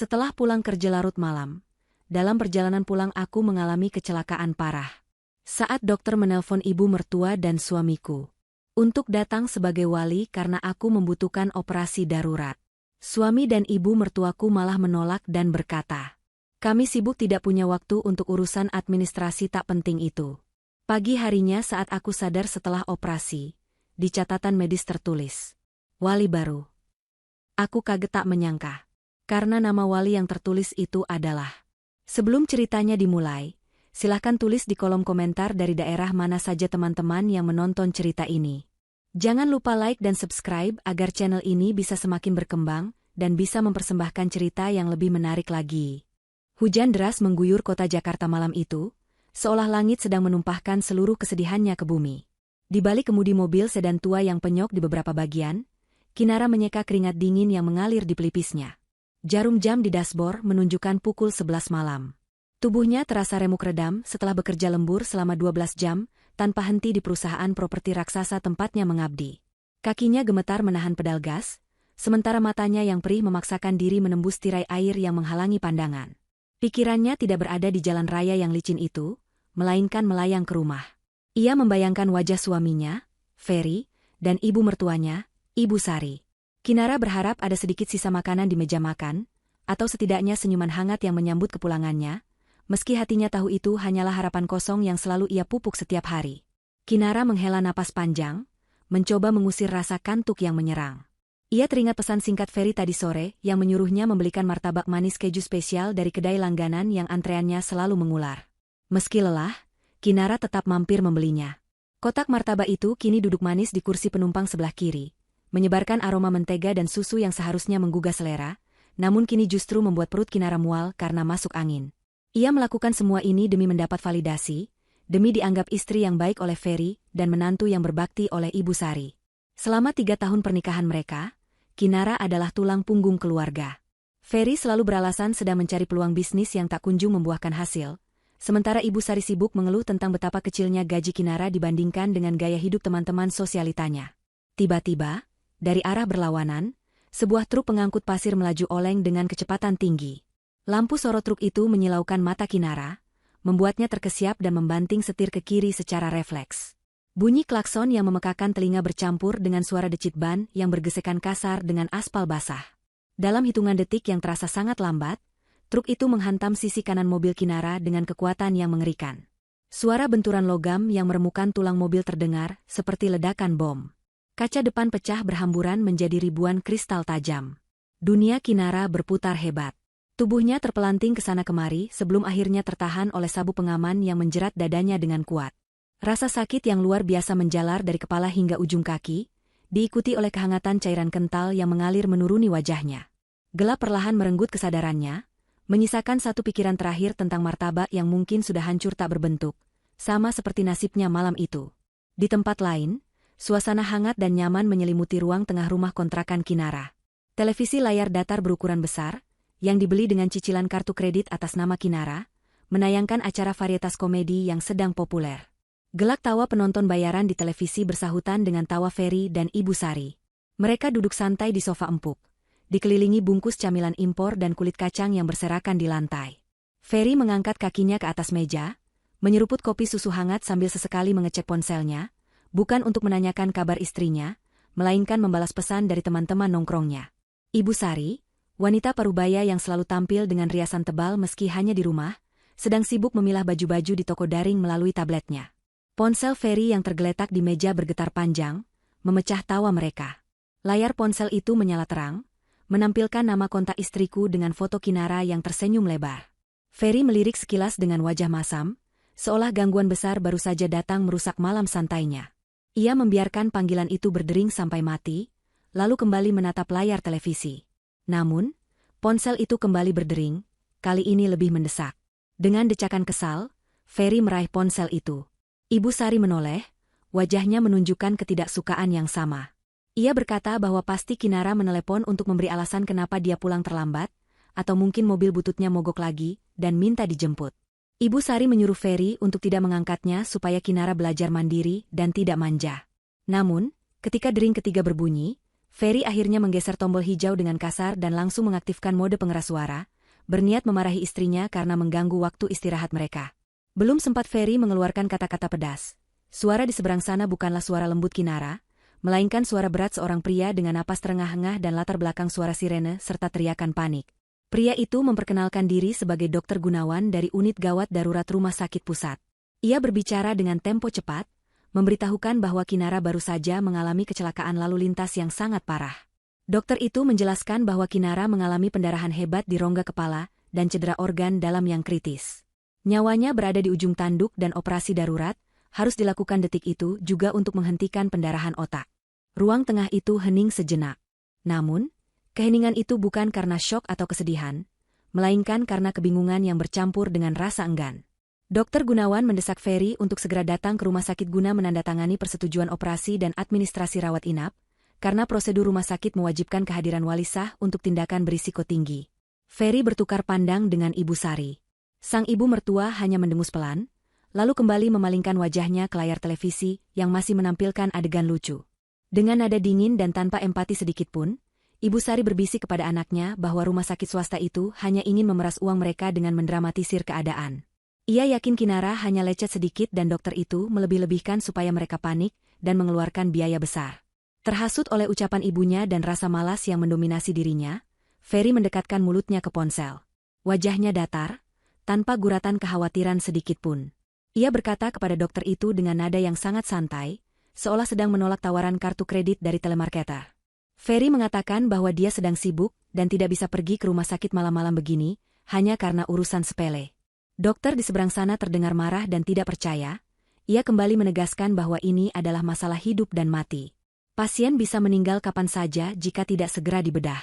Setelah pulang kerja larut malam, dalam perjalanan pulang aku mengalami kecelakaan parah. Saat dokter menelpon ibu mertua dan suamiku untuk datang sebagai wali karena aku membutuhkan operasi darurat. Suami dan ibu mertuaku malah menolak dan berkata, "Kami sibuk tidak punya waktu untuk urusan administrasi tak penting itu." Pagi harinya saat aku sadar setelah operasi, di catatan medis tertulis, "Wali baru." Aku kaget tak menyangka. Karena nama wali yang tertulis itu adalah. Sebelum ceritanya dimulai, silahkan tulis di kolom komentar dari daerah mana saja teman-teman yang menonton cerita ini. Jangan lupa like dan subscribe agar channel ini bisa semakin berkembang dan bisa mempersembahkan cerita yang lebih menarik lagi. Hujan deras mengguyur kota Jakarta malam itu, seolah langit sedang menumpahkan seluruh kesedihannya ke bumi. Di balik kemudi mobil sedan tua yang penyok di beberapa bagian, Kinara menyeka keringat dingin yang mengalir di pelipisnya. Jarum jam di dashboard menunjukkan pukul 11 malam. Tubuhnya terasa remuk redam setelah bekerja lembur selama 12 jam, tanpa henti di perusahaan properti raksasa tempatnya mengabdi. Kakinya gemetar menahan pedal gas, sementara matanya yang perih memaksakan diri menembus tirai air yang menghalangi pandangan. Pikirannya tidak berada di jalan raya yang licin itu, melainkan melayang ke rumah. Ia membayangkan wajah suaminya, Ferry, dan ibu mertuanya, Ibu Sari. Kinara berharap ada sedikit sisa makanan di meja makan, atau setidaknya senyuman hangat yang menyambut kepulangannya, meski hatinya tahu itu hanyalah harapan kosong yang selalu ia pupuk setiap hari. Kinara menghela napas panjang, mencoba mengusir rasa kantuk yang menyerang. Ia teringat pesan singkat Ferry tadi sore yang menyuruhnya membelikan martabak manis keju spesial dari kedai langganan yang antreannya selalu mengular. Meski lelah, Kinara tetap mampir membelinya. Kotak martabak itu kini duduk manis di kursi penumpang sebelah kiri, menyebarkan aroma mentega dan susu yang seharusnya menggugah selera, namun kini justru membuat perut Kinara mual karena masuk angin. Ia melakukan semua ini demi mendapat validasi, demi dianggap istri yang baik oleh Ferry dan menantu yang berbakti oleh Ibu Sari. Selama 3 tahun pernikahan mereka, Kinara adalah tulang punggung keluarga. Ferry selalu beralasan sedang mencari peluang bisnis yang tak kunjung membuahkan hasil, sementara Ibu Sari sibuk mengeluh tentang betapa kecilnya gaji Kinara dibandingkan dengan gaya hidup teman-teman sosialitanya. Tiba-tiba, dari arah berlawanan, sebuah truk pengangkut pasir melaju oleng dengan kecepatan tinggi. Lampu sorot truk itu menyilaukan mata Kinara, membuatnya terkesiap dan membanting setir ke kiri secara refleks. Bunyi klakson yang memekakan telinga bercampur dengan suara decit ban yang bergesekan kasar dengan aspal basah. Dalam hitungan detik yang terasa sangat lambat, truk itu menghantam sisi kanan mobil Kinara dengan kekuatan yang mengerikan. Suara benturan logam yang meremukan tulang mobil terdengar seperti ledakan bom. Kaca depan pecah berhamburan menjadi ribuan kristal tajam. Dunia Kinara berputar hebat. Tubuhnya terpelanting ke sana kemari sebelum akhirnya tertahan oleh sabuk pengaman yang menjerat dadanya dengan kuat. Rasa sakit yang luar biasa menjalar dari kepala hingga ujung kaki, diikuti oleh kehangatan cairan kental yang mengalir menuruni wajahnya. Gelap perlahan merenggut kesadarannya, menyisakan satu pikiran terakhir tentang martabak yang mungkin sudah hancur tak berbentuk, sama seperti nasibnya malam itu. Di tempat lain, suasana hangat dan nyaman menyelimuti ruang tengah rumah kontrakan Kinara. Televisi layar datar berukuran besar, yang dibeli dengan cicilan kartu kredit atas nama Kinara, menayangkan acara varietas komedi yang sedang populer. Gelak tawa penonton bayaran di televisi bersahutan dengan tawa Ferry dan Ibu Sari. Mereka duduk santai di sofa empuk, dikelilingi bungkus camilan impor dan kulit kacang yang berserakan di lantai. Ferry mengangkat kakinya ke atas meja, menyeruput kopi susu hangat sambil sesekali mengecek ponselnya, bukan untuk menanyakan kabar istrinya, melainkan membalas pesan dari teman-teman nongkrongnya. Ibu Sari, wanita parubaya yang selalu tampil dengan riasan tebal meski hanya di rumah, sedang sibuk memilah baju-baju di toko daring melalui tabletnya. Ponsel Ferry yang tergeletak di meja bergetar panjang, memecah tawa mereka. Layar ponsel itu menyala terang, menampilkan nama kontak istriku dengan foto Kinara yang tersenyum lebar. Ferry melirik sekilas dengan wajah masam, seolah gangguan besar baru saja datang merusak malam santainya. Ia membiarkan panggilan itu berdering sampai mati, lalu kembali menatap layar televisi. Namun, ponsel itu kembali berdering, kali ini lebih mendesak. Dengan decakan kesal, Ferry meraih ponsel itu. Ibu Sari menoleh, wajahnya menunjukkan ketidaksukaan yang sama. Ia berkata bahwa pasti Kinara menelepon untuk memberi alasan kenapa dia pulang terlambat, atau mungkin mobil bututnya mogok lagi, dan minta dijemput. Ibu Sari menyuruh Ferry untuk tidak mengangkatnya supaya Kinara belajar mandiri dan tidak manja. Namun, ketika dering ketiga berbunyi, Ferry akhirnya menggeser tombol hijau dengan kasar dan langsung mengaktifkan mode pengeras suara, berniat memarahi istrinya karena mengganggu waktu istirahat mereka. Belum sempat Ferry mengeluarkan kata-kata pedas. Suara di seberang sana bukanlah suara lembut Kinara, melainkan suara berat seorang pria dengan napas terengah-engah dan latar belakang suara sirene serta teriakan panik. Pria itu memperkenalkan diri sebagai Dr. Gunawan dari unit gawat darurat Rumah Sakit Pusat. Ia berbicara dengan tempo cepat, memberitahukan bahwa Kinara baru saja mengalami kecelakaan lalu lintas yang sangat parah. Dokter itu menjelaskan bahwa Kinara mengalami pendarahan hebat di rongga kepala dan cedera organ dalam yang kritis. Nyawanya berada di ujung tanduk dan operasi darurat harus dilakukan detik itu juga untuk menghentikan pendarahan otak. Ruang tengah itu hening sejenak. Namun, keheningan itu bukan karena syok atau kesedihan, melainkan karena kebingungan yang bercampur dengan rasa enggan. Dr. Gunawan mendesak Ferry untuk segera datang ke rumah sakit guna menandatangani persetujuan operasi dan administrasi rawat inap, karena prosedur rumah sakit mewajibkan kehadiran wali sah untuk tindakan berisiko tinggi. Ferry bertukar pandang dengan Ibu Sari. Sang ibu mertua hanya mendengus pelan, lalu kembali memalingkan wajahnya ke layar televisi yang masih menampilkan adegan lucu. Dengan nada dingin dan tanpa empati sedikitpun, Ibu Sari berbisik kepada anaknya bahwa rumah sakit swasta itu hanya ingin memeras uang mereka dengan mendramatisir keadaan. Ia yakin Kinara hanya lecet sedikit dan dokter itu melebih-lebihkan supaya mereka panik dan mengeluarkan biaya besar. Terhasut oleh ucapan ibunya dan rasa malas yang mendominasi dirinya, Ferry mendekatkan mulutnya ke ponsel. Wajahnya datar, tanpa guratan kekhawatiran sedikitpun. Ia berkata kepada dokter itu dengan nada yang sangat santai, seolah sedang menolak tawaran kartu kredit dari telemarketer. Ferry mengatakan bahwa dia sedang sibuk dan tidak bisa pergi ke rumah sakit malam-malam begini, hanya karena urusan sepele. Dokter di seberang sana terdengar marah dan tidak percaya. Ia kembali menegaskan bahwa ini adalah masalah hidup dan mati. Pasien bisa meninggal kapan saja jika tidak segera dibedah.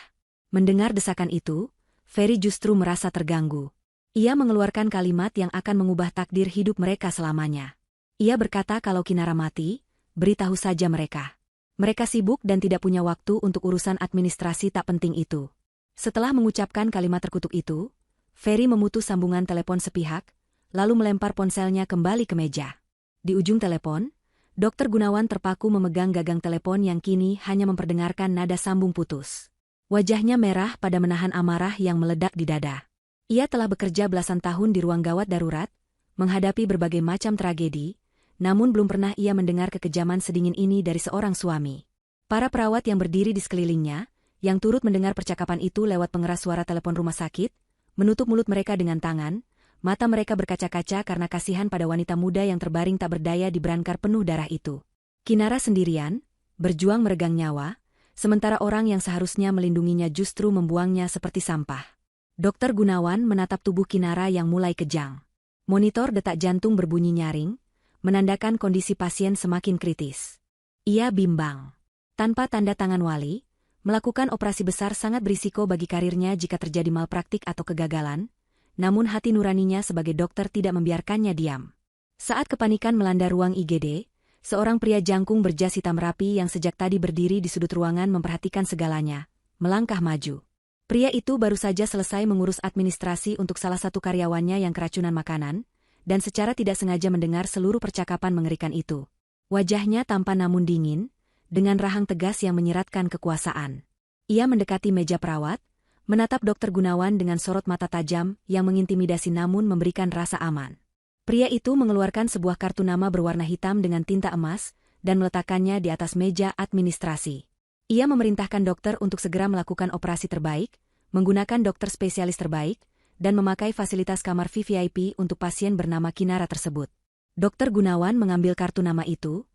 Mendengar desakan itu, Ferry justru merasa terganggu. Ia mengeluarkan kalimat yang akan mengubah takdir hidup mereka selamanya. Ia berkata kalau Kinara mati, beritahu saja mereka. Mereka sibuk dan tidak punya waktu untuk urusan administrasi tak penting itu. Setelah mengucapkan kalimat terkutuk itu, Ferry memutus sambungan telepon sepihak, lalu melempar ponselnya kembali ke meja. Di ujung telepon, Dr. Gunawan terpaku memegang gagang telepon yang kini hanya memperdengarkan nada sambung putus. Wajahnya merah pada menahan amarah yang meledak di dada. Ia telah bekerja belasan tahun di ruang gawat darurat, menghadapi berbagai macam tragedi, namun belum pernah ia mendengar kekejaman sedingin ini dari seorang suami. Para perawat yang berdiri di sekelilingnya, yang turut mendengar percakapan itu lewat pengeras suara telepon rumah sakit, menutup mulut mereka dengan tangan, mata mereka berkaca-kaca karena kasihan pada wanita muda yang terbaring tak berdaya di brankar penuh darah itu. Kinara sendirian, berjuang meregang nyawa, sementara orang yang seharusnya melindunginya justru membuangnya seperti sampah. Dr. Gunawan menatap tubuh Kinara yang mulai kejang. Monitor detak jantung berbunyi nyaring, menandakan kondisi pasien semakin kritis. Ia bimbang. Tanpa tanda tangan wali, melakukan operasi besar sangat berisiko bagi karirnya jika terjadi malpraktik atau kegagalan, namun hati nuraninya sebagai dokter tidak membiarkannya diam. Saat kepanikan melanda ruang IGD, seorang pria jangkung berjas hitam rapi yang sejak tadi berdiri di sudut ruangan memperhatikan segalanya, melangkah maju. Pria itu baru saja selesai mengurus administrasi untuk salah satu karyawannya yang keracunan makanan, dan secara tidak sengaja mendengar seluruh percakapan mengerikan itu. Wajahnya tampan namun dingin, dengan rahang tegas yang menyiratkan kekuasaan. Ia mendekati meja perawat, menatap Dr. Gunawan dengan sorot mata tajam yang mengintimidasi namun memberikan rasa aman. Pria itu mengeluarkan sebuah kartu nama berwarna hitam dengan tinta emas dan meletakkannya di atas meja administrasi. Ia memerintahkan dokter untuk segera melakukan operasi terbaik, menggunakan dokter spesialis terbaik, dan memakai fasilitas kamar VVIP untuk pasien bernama Kinara tersebut. Dr. Gunawan mengambil kartu nama itu.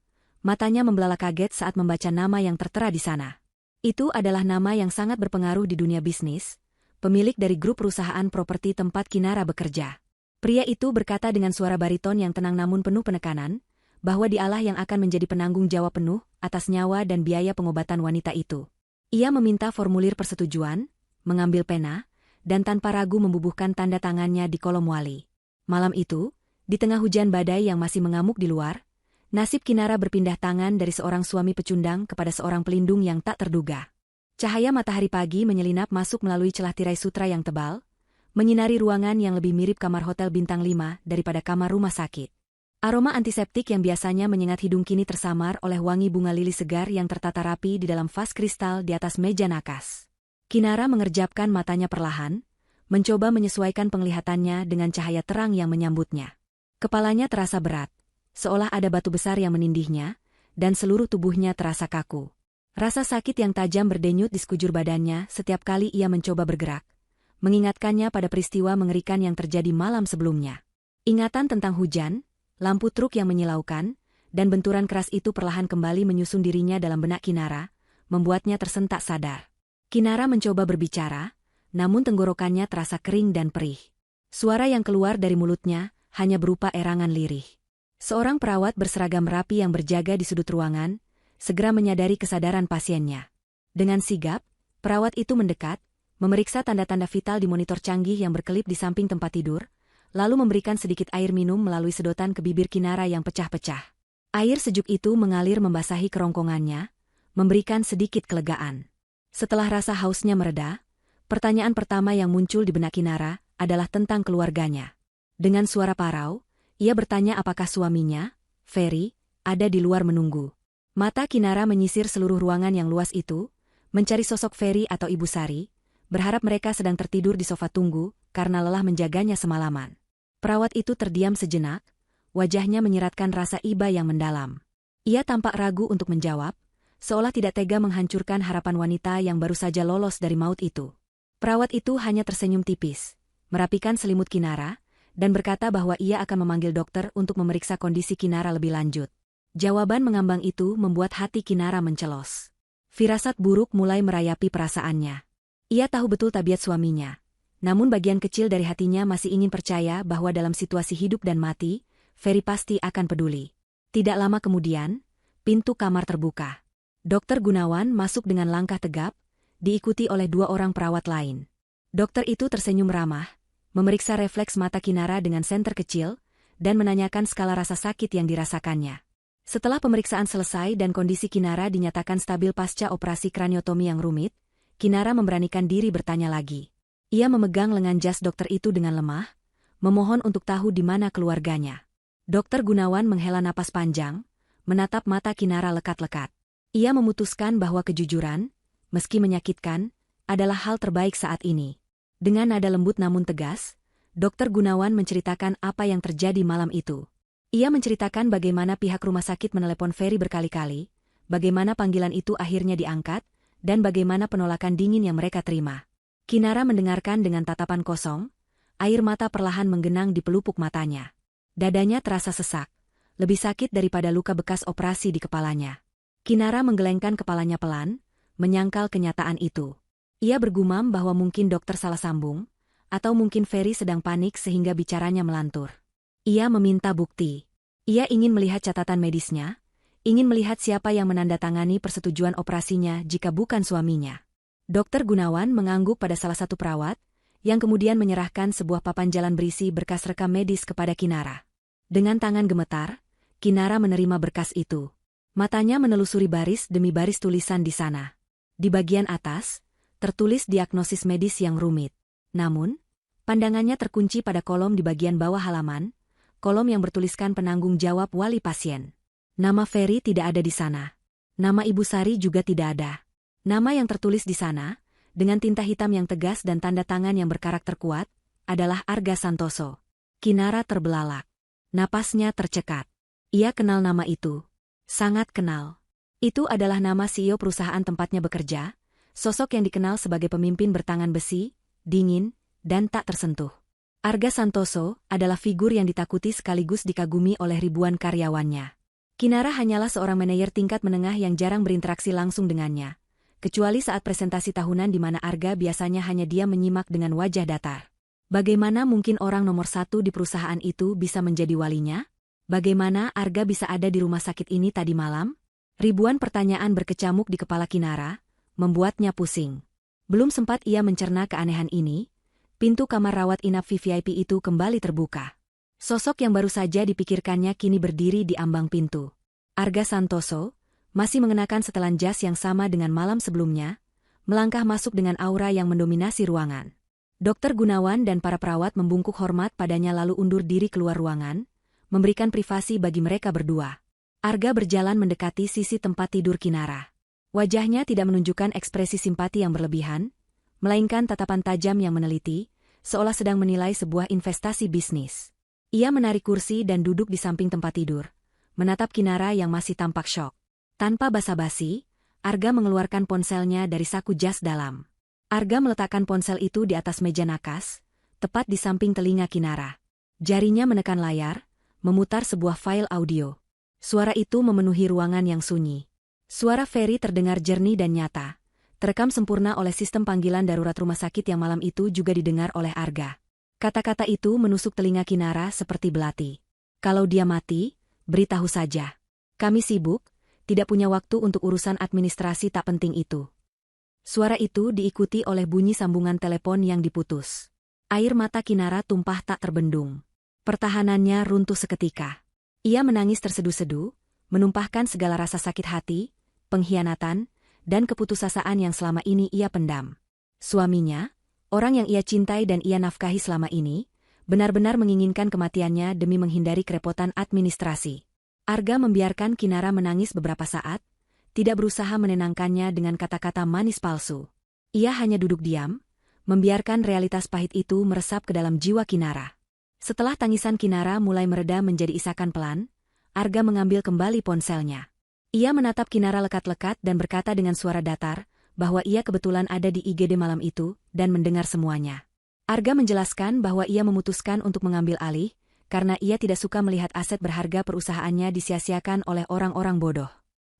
Matanya membelalak kaget saat membaca nama yang tertera di sana. Itu adalah nama yang sangat berpengaruh di dunia bisnis, pemilik dari grup perusahaan properti tempat Kinara bekerja. Pria itu berkata dengan suara bariton yang tenang namun penuh penekanan, bahwa dialah yang akan menjadi penanggung jawab penuh atas nyawa dan biaya pengobatan wanita itu. Ia meminta formulir persetujuan, mengambil pena, dan tanpa ragu membubuhkan tanda tangannya di kolom wali. Malam itu, di tengah hujan badai yang masih mengamuk di luar, nasib Kinara berpindah tangan dari seorang suami pecundang kepada seorang pelindung yang tak terduga. Cahaya matahari pagi menyelinap masuk melalui celah tirai sutra yang tebal, menyinari ruangan yang lebih mirip kamar hotel bintang 5 daripada kamar rumah sakit. Aroma antiseptik yang biasanya menyengat hidung kini tersamar oleh wangi bunga lili segar yang tertata rapi di dalam vas kristal di atas meja nakas. Kinara mengerjapkan matanya perlahan, mencoba menyesuaikan penglihatannya dengan cahaya terang yang menyambutnya. Kepalanya terasa berat, seolah ada batu besar yang menindihnya, dan seluruh tubuhnya terasa kaku. Rasa sakit yang tajam berdenyut di sekujur badannya setiap kali ia mencoba bergerak, mengingatkannya pada peristiwa mengerikan yang terjadi malam sebelumnya. Ingatan tentang hujan, lampu truk yang menyilaukan, dan benturan keras itu perlahan kembali menyusun dirinya dalam benak Kinara, membuatnya tersentak sadar. Kinara mencoba berbicara, namun tenggorokannya terasa kering dan perih. Suara yang keluar dari mulutnya hanya berupa erangan lirih. Seorang perawat berseragam rapi yang berjaga di sudut ruangan, segera menyadari kesadaran pasiennya. Dengan sigap, perawat itu mendekat, memeriksa tanda-tanda vital di monitor canggih yang berkelip di samping tempat tidur, lalu memberikan sedikit air minum melalui sedotan ke bibir Kinara yang pecah-pecah. Air sejuk itu mengalir membasahi kerongkongannya, memberikan sedikit kelegaan. Setelah rasa hausnya mereda, pertanyaan pertama yang muncul di benak Kinara adalah tentang keluarganya. Dengan suara parau, ia bertanya apakah suaminya, Ferry, ada di luar menunggu. Mata Kinara menyisir seluruh ruangan yang luas itu, mencari sosok Ferry atau Ibu Sari, berharap mereka sedang tertidur di sofa tunggu karena lelah menjaganya semalaman. Perawat itu terdiam sejenak, wajahnya menyiratkan rasa iba yang mendalam. Ia tampak ragu untuk menjawab, seolah tidak tega menghancurkan harapan wanita yang baru saja lolos dari maut itu. Perawat itu hanya tersenyum tipis, merapikan selimut Kinara, dan berkata bahwa ia akan memanggil dokter untuk memeriksa kondisi Kinara lebih lanjut. Jawaban mengambang itu membuat hati Kinara mencelos. Firasat buruk mulai merayapi perasaannya. Ia tahu betul tabiat suaminya. Namun bagian kecil dari hatinya masih ingin percaya bahwa dalam situasi hidup dan mati, Ferry pasti akan peduli. Tidak lama kemudian, pintu kamar terbuka. Dokter Gunawan masuk dengan langkah tegap, diikuti oleh 2 orang perawat lain. Dokter itu tersenyum ramah, memeriksa refleks mata Kinara dengan senter kecil, dan menanyakan skala rasa sakit yang dirasakannya. Setelah pemeriksaan selesai dan kondisi Kinara dinyatakan stabil pasca operasi kraniotomi yang rumit, Kinara memberanikan diri bertanya lagi. Ia memegang lengan jas dokter itu dengan lemah, memohon untuk tahu di mana keluarganya. Dokter Gunawan menghela napas panjang, menatap mata Kinara lekat-lekat. Ia memutuskan bahwa kejujuran, meski menyakitkan, adalah hal terbaik saat ini. Dengan nada lembut namun tegas, Dokter Gunawan menceritakan apa yang terjadi malam itu. Ia menceritakan bagaimana pihak rumah sakit menelepon Ferry berkali-kali, bagaimana panggilan itu akhirnya diangkat, dan bagaimana penolakan dingin yang mereka terima. Kinara mendengarkan dengan tatapan kosong, air mata perlahan menggenang di pelupuk matanya. Dadanya terasa sesak, lebih sakit daripada luka bekas operasi di kepalanya. Kinara menggelengkan kepalanya pelan, menyangkal kenyataan itu. Ia bergumam bahwa mungkin dokter salah sambung, atau mungkin Ferry sedang panik sehingga bicaranya melantur. Ia meminta bukti. Ia ingin melihat catatan medisnya, ingin melihat siapa yang menandatangani persetujuan operasinya jika bukan suaminya. Dokter Gunawan mengangguk pada salah satu perawat, yang kemudian menyerahkan sebuah papan jalan berisi berkas rekam medis kepada Kinara. Dengan tangan gemetar, Kinara menerima berkas itu. Matanya menelusuri baris demi baris tulisan di sana. Di bagian atas, tertulis diagnosis medis yang rumit. Namun, pandangannya terkunci pada kolom di bagian bawah halaman, kolom yang bertuliskan penanggung jawab wali pasien. Nama Ferry tidak ada di sana. Nama Ibu Sari juga tidak ada. Nama yang tertulis di sana, dengan tinta hitam yang tegas dan tanda tangan yang berkarakter kuat, adalah Arga Santoso. Kinara terbelalak. Napasnya tercekat. Ia kenal nama itu. Sangat kenal. Itu adalah nama CEO perusahaan tempatnya bekerja, sosok yang dikenal sebagai pemimpin bertangan besi, dingin, dan tak tersentuh. Arga Santoso adalah figur yang ditakuti sekaligus dikagumi oleh ribuan karyawannya. Kinara hanyalah seorang manajer tingkat menengah yang jarang berinteraksi langsung dengannya, kecuali saat presentasi tahunan di mana Arga biasanya hanya diam menyimak dengan wajah datar. Bagaimana mungkin orang nomor 1 di perusahaan itu bisa menjadi walinya? Bagaimana Arga bisa ada di rumah sakit ini tadi malam? Ribuan pertanyaan berkecamuk di kepala Kinara, membuatnya pusing. Belum sempat ia mencerna keanehan ini, pintu kamar rawat inap VVIP itu kembali terbuka. Sosok yang baru saja dipikirkannya kini berdiri di ambang pintu. Arga Santoso, masih mengenakan setelan jas yang sama dengan malam sebelumnya, melangkah masuk dengan aura yang mendominasi ruangan. Dokter Gunawan dan para perawat membungkuk hormat padanya lalu undur diri keluar ruangan, memberikan privasi bagi mereka berdua. Arga berjalan mendekati sisi tempat tidur Kinara. Wajahnya tidak menunjukkan ekspresi simpati yang berlebihan, melainkan tatapan tajam yang meneliti, seolah sedang menilai sebuah investasi bisnis. Ia menarik kursi dan duduk di samping tempat tidur, menatap Kinara yang masih tampak syok. Tanpa basa-basi, Arga mengeluarkan ponselnya dari saku jas dalam. Arga meletakkan ponsel itu di atas meja nakas, tepat di samping telinga Kinara. Jarinya menekan layar, memutar sebuah file audio. Suara itu memenuhi ruangan yang sunyi. Suara Ferry terdengar jernih dan nyata, terekam sempurna oleh sistem panggilan darurat rumah sakit yang malam itu juga didengar oleh Arga. Kata-kata itu menusuk telinga Kinara seperti belati. Kalau dia mati, beritahu saja. Kami sibuk, tidak punya waktu untuk urusan administrasi tak penting itu. Suara itu diikuti oleh bunyi sambungan telepon yang diputus. Air mata Kinara tumpah tak terbendung. Pertahanannya runtuh seketika. Ia menangis terseduh-seduh, menumpahkan segala rasa sakit hati, pengkhianatan, dan keputusasaan yang selama ini ia pendam. Suaminya, orang yang ia cintai dan ia nafkahi selama ini, benar-benar menginginkan kematiannya demi menghindari kerepotan administrasi. Arga membiarkan Kinara menangis beberapa saat, tidak berusaha menenangkannya dengan kata-kata manis palsu. Ia hanya duduk diam, membiarkan realitas pahit itu meresap ke dalam jiwa Kinara. Setelah tangisan Kinara mulai mereda menjadi isakan pelan, Arga mengambil kembali ponselnya. Ia menatap Kinara lekat-lekat dan berkata dengan suara datar, bahwa ia kebetulan ada di IGD malam itu dan mendengar semuanya. Arga menjelaskan bahwa ia memutuskan untuk mengambil alih, karena ia tidak suka melihat aset berharga perusahaannya disia-siakan oleh orang-orang bodoh.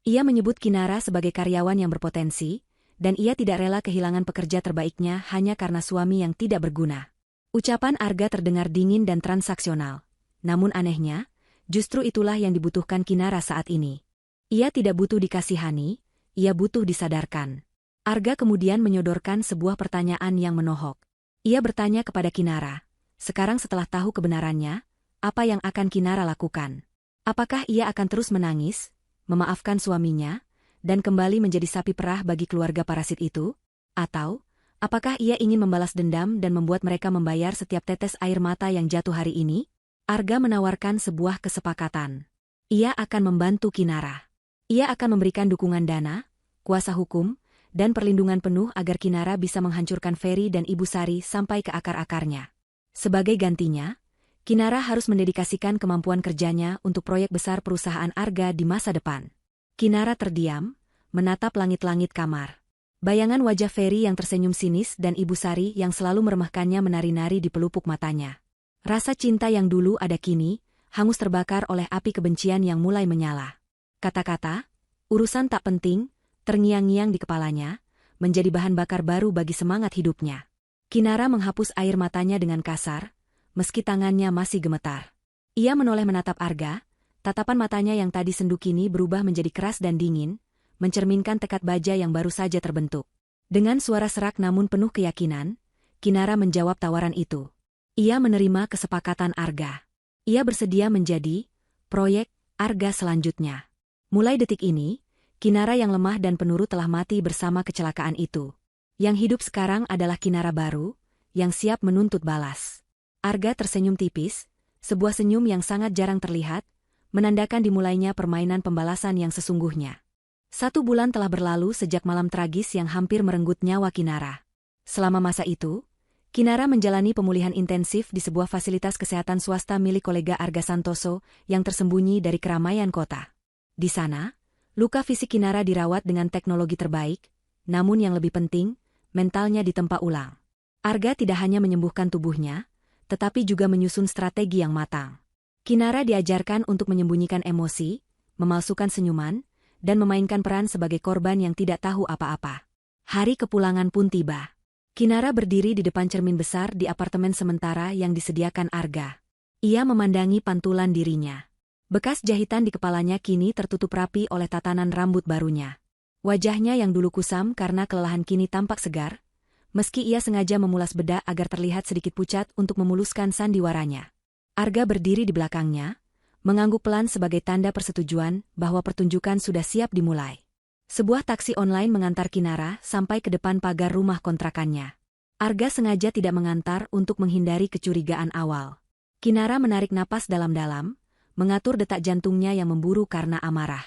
Ia menyebut Kinara sebagai karyawan yang berpotensi, dan ia tidak rela kehilangan pekerja terbaiknya hanya karena suami yang tidak berguna. Ucapan Arga terdengar dingin dan transaksional. Namun anehnya, justru itulah yang dibutuhkan Kinara saat ini. Ia tidak butuh dikasihani, ia butuh disadarkan. Arga kemudian menyodorkan sebuah pertanyaan yang menohok. Ia bertanya kepada Kinara, sekarang setelah tahu kebenarannya, apa yang akan Kinara lakukan? Apakah ia akan terus menangis, memaafkan suaminya, dan kembali menjadi sapi perah bagi keluarga parasit itu? Atau, apakah ia ingin membalas dendam dan membuat mereka membayar setiap tetes air mata yang jatuh hari ini? Arga menawarkan sebuah kesepakatan. Ia akan membantu Kinara. Ia akan memberikan dukungan dana, kuasa hukum, dan perlindungan penuh agar Kinara bisa menghancurkan Ferry dan Ibu Sari sampai ke akar-akarnya. Sebagai gantinya, Kinara harus mendedikasikan kemampuan kerjanya untuk proyek besar perusahaan Arga di masa depan. Kinara terdiam, menatap langit-langit kamar. Bayangan wajah Ferry yang tersenyum sinis dan Ibu Sari yang selalu meremehkannya menari-nari di pelupuk matanya. Rasa cinta yang dulu ada kini, hangus terbakar oleh api kebencian yang mulai menyala. Kata-kata, urusan tak penting, terngiang-ngiang di kepalanya, menjadi bahan bakar baru bagi semangat hidupnya. Kinara menghapus air matanya dengan kasar, meski tangannya masih gemetar. Ia menoleh menatap Arga, tatapan matanya yang tadi sendu kini berubah menjadi keras dan dingin, mencerminkan tekad baja yang baru saja terbentuk. Dengan suara serak namun penuh keyakinan, Kinara menjawab tawaran itu. Ia menerima kesepakatan Arga. Ia bersedia menjadi proyek Arga selanjutnya. Mulai detik ini, Kinara yang lemah dan penurut telah mati bersama kecelakaan itu. Yang hidup sekarang adalah Kinara baru, yang siap menuntut balas. Arga tersenyum tipis, sebuah senyum yang sangat jarang terlihat, menandakan dimulainya permainan pembalasan yang sesungguhnya. 1 bulan telah berlalu sejak malam tragis yang hampir merenggut nyawa Kinara. Selama masa itu, Kinara menjalani pemulihan intensif di sebuah fasilitas kesehatan swasta milik kolega Arga Santoso yang tersembunyi dari keramaian kota. Di sana, luka fisik Kinara dirawat dengan teknologi terbaik, namun yang lebih penting, mentalnya ditempa ulang. Arga tidak hanya menyembuhkan tubuhnya, tetapi juga menyusun strategi yang matang. Kinara diajarkan untuk menyembunyikan emosi, memalsukan senyuman, dan memainkan peran sebagai korban yang tidak tahu apa-apa. Hari kepulangan pun tiba. Kinara berdiri di depan cermin besar di apartemen sementara yang disediakan Arga. Ia memandangi pantulan dirinya. Bekas jahitan di kepalanya kini tertutup rapi oleh tatanan rambut barunya. Wajahnya yang dulu kusam karena kelelahan kini tampak segar, meski ia sengaja memulas bedak agar terlihat sedikit pucat untuk memuluskan sandiwaranya. Arga berdiri di belakangnya, mengangguk pelan sebagai tanda persetujuan bahwa pertunjukan sudah siap dimulai. Sebuah taksi online mengantar Kinara sampai ke depan pagar rumah kontrakannya. Arga sengaja tidak mengantar untuk menghindari kecurigaan awal. Kinara menarik napas dalam-dalam, mengatur detak jantungnya yang memburu karena amarah.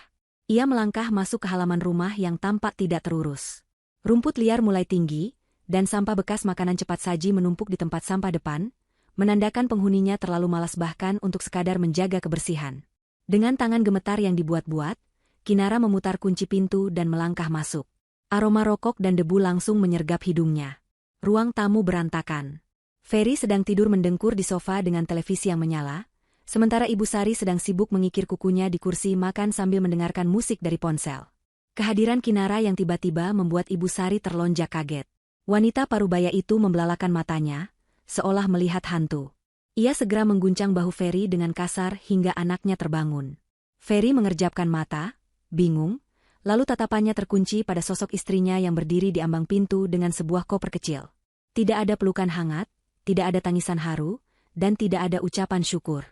Ia melangkah masuk ke halaman rumah yang tampak tidak terurus. Rumput liar mulai tinggi, dan sampah bekas makanan cepat saji menumpuk di tempat sampah depan, menandakan penghuninya terlalu malas bahkan untuk sekadar menjaga kebersihan. Dengan tangan gemetar yang dibuat-buat, Kinara memutar kunci pintu dan melangkah masuk. Aroma rokok dan debu langsung menyergap hidungnya. Ruang tamu berantakan. Ferry sedang tidur mendengkur di sofa dengan televisi yang menyala, sementara Ibu Sari sedang sibuk mengikir kukunya di kursi makan sambil mendengarkan musik dari ponsel. Kehadiran Kinara yang tiba-tiba membuat Ibu Sari terlonjak kaget. Wanita parubaya itu membelalakan matanya, seolah melihat hantu. Ia segera mengguncang bahu Ferry dengan kasar hingga anaknya terbangun. Ferry mengerjapkan mata, bingung, lalu tatapannya terkunci pada sosok istrinya yang berdiri di ambang pintu dengan sebuah koper kecil. Tidak ada pelukan hangat, tidak ada tangisan haru, dan tidak ada ucapan syukur.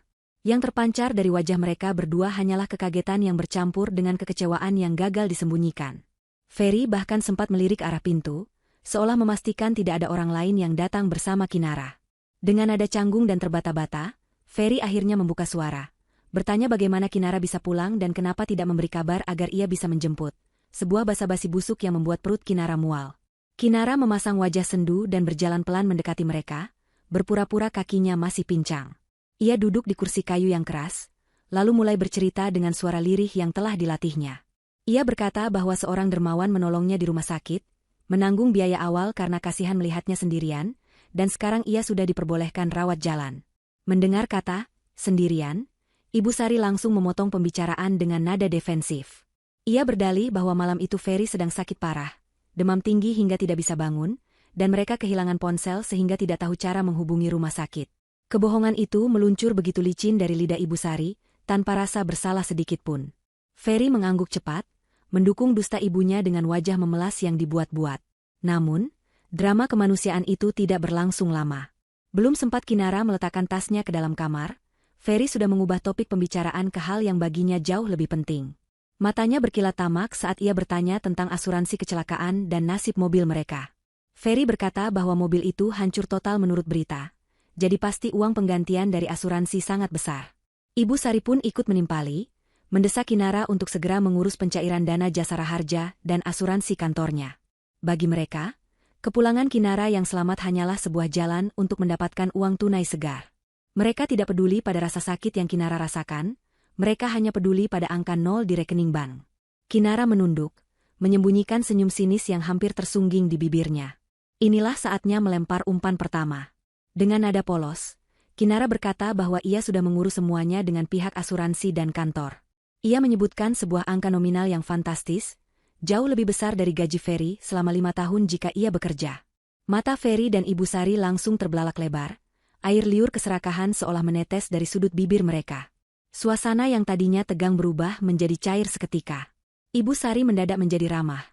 Yang terpancar dari wajah mereka berdua hanyalah kekagetan yang bercampur dengan kekecewaan yang gagal disembunyikan. Ferry bahkan sempat melirik arah pintu, seolah memastikan tidak ada orang lain yang datang bersama Kinara. Dengan nada canggung dan terbata-bata, Ferry akhirnya membuka suara. Bertanya bagaimana Kinara bisa pulang dan kenapa tidak memberi kabar agar ia bisa menjemput. Sebuah basa-basi busuk yang membuat perut Kinara mual. Kinara memasang wajah sendu dan berjalan pelan mendekati mereka, berpura-pura kakinya masih pincang. Ia duduk di kursi kayu yang keras, lalu mulai bercerita dengan suara lirih yang telah dilatihnya. Ia berkata bahwa seorang dermawan menolongnya di rumah sakit, menanggung biaya awal karena kasihan melihatnya sendirian, dan sekarang ia sudah diperbolehkan rawat jalan. Mendengar kata, sendirian, Ibu Sari langsung memotong pembicaraan dengan nada defensif. Ia berdalih bahwa malam itu Ferry sedang sakit parah, demam tinggi hingga tidak bisa bangun, dan mereka kehilangan ponsel sehingga tidak tahu cara menghubungi rumah sakit. Kebohongan itu meluncur begitu licin dari lidah Ibu Sari, tanpa rasa bersalah sedikitpun. Ferry mengangguk cepat, mendukung dusta ibunya dengan wajah memelas yang dibuat-buat. Namun, drama kemanusiaan itu tidak berlangsung lama. Belum sempat Kinara meletakkan tasnya ke dalam kamar, Ferry sudah mengubah topik pembicaraan ke hal yang baginya jauh lebih penting. Matanya berkilat tamak saat ia bertanya tentang asuransi kecelakaan dan nasib mobil mereka. Ferry berkata bahwa mobil itu hancur total menurut berita, jadi pasti uang penggantian dari asuransi sangat besar. Ibu Sari pun ikut menimpali, mendesak Kinara untuk segera mengurus pencairan dana Jasara Harja dan asuransi kantornya. Bagi mereka, kepulangan Kinara yang selamat hanyalah sebuah jalan untuk mendapatkan uang tunai segar. Mereka tidak peduli pada rasa sakit yang Kinara rasakan, mereka hanya peduli pada angka 0 di rekening bank. Kinara menunduk, menyembunyikan senyum sinis yang hampir tersungging di bibirnya. Inilah saatnya melempar umpan pertama. Dengan nada polos, Kinara berkata bahwa ia sudah mengurus semuanya dengan pihak asuransi dan kantor. Ia menyebutkan sebuah angka nominal yang fantastis, jauh lebih besar dari gaji Ferry selama 5 tahun jika ia bekerja. Mata Ferry dan Ibu Sari langsung terbelalak lebar, air liur keserakahan seolah menetes dari sudut bibir mereka. Suasana yang tadinya tegang berubah menjadi cair seketika. Ibu Sari mendadak menjadi ramah,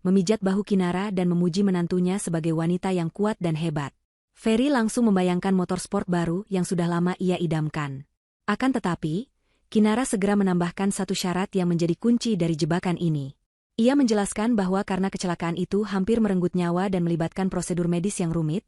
memijat bahu Kinara dan memuji menantunya sebagai wanita yang kuat dan hebat. Ferry langsung membayangkan motor sport baru yang sudah lama ia idamkan. Akan tetapi, Kinara segera menambahkan satu syarat yang menjadi kunci dari jebakan ini. Ia menjelaskan bahwa karena kecelakaan itu hampir merenggut nyawa dan melibatkan prosedur medis yang rumit,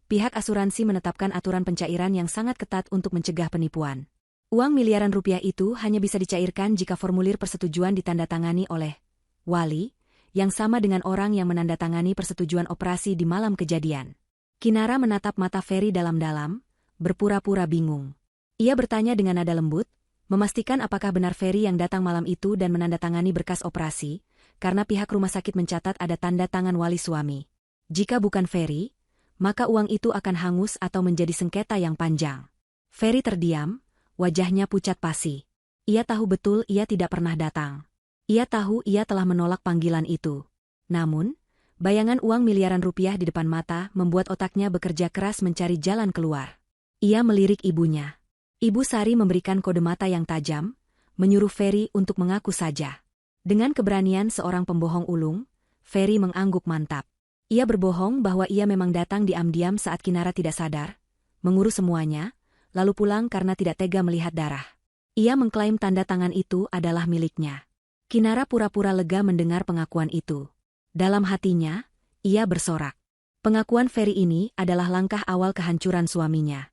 pihak asuransi menetapkan aturan pencairan yang sangat ketat untuk mencegah penipuan. Uang miliaran rupiah itu hanya bisa dicairkan jika formulir persetujuan ditandatangani oleh wali, yang sama dengan orang yang menandatangani persetujuan operasi di malam kejadian. Kinara menatap mata Ferry dalam-dalam, berpura-pura bingung. Ia bertanya dengan nada lembut, memastikan apakah benar Ferry yang datang malam itu dan menandatangani berkas operasi, karena pihak rumah sakit mencatat ada tanda tangan wali suami. Jika bukan Ferry, maka uang itu akan hangus atau menjadi sengketa yang panjang. Ferry terdiam, wajahnya pucat pasi. Ia tahu betul ia tidak pernah datang. Ia tahu ia telah menolak panggilan itu. Namun, bayangan uang miliaran rupiah di depan mata membuat otaknya bekerja keras mencari jalan keluar. Ia melirik ibunya. Ibu Sari memberikan kode mata yang tajam, menyuruh Ferry untuk mengaku saja. Dengan keberanian seorang pembohong ulung, Ferry mengangguk mantap. Ia berbohong bahwa ia memang datang diam-diam saat Kinara tidak sadar, mengurus semuanya, lalu pulang karena tidak tega melihat darah. Ia mengklaim tanda tangan itu adalah miliknya. Kinara pura-pura lega mendengar pengakuan itu. Dalam hatinya, ia bersorak. Pengakuan Ferry ini adalah langkah awal kehancuran suaminya.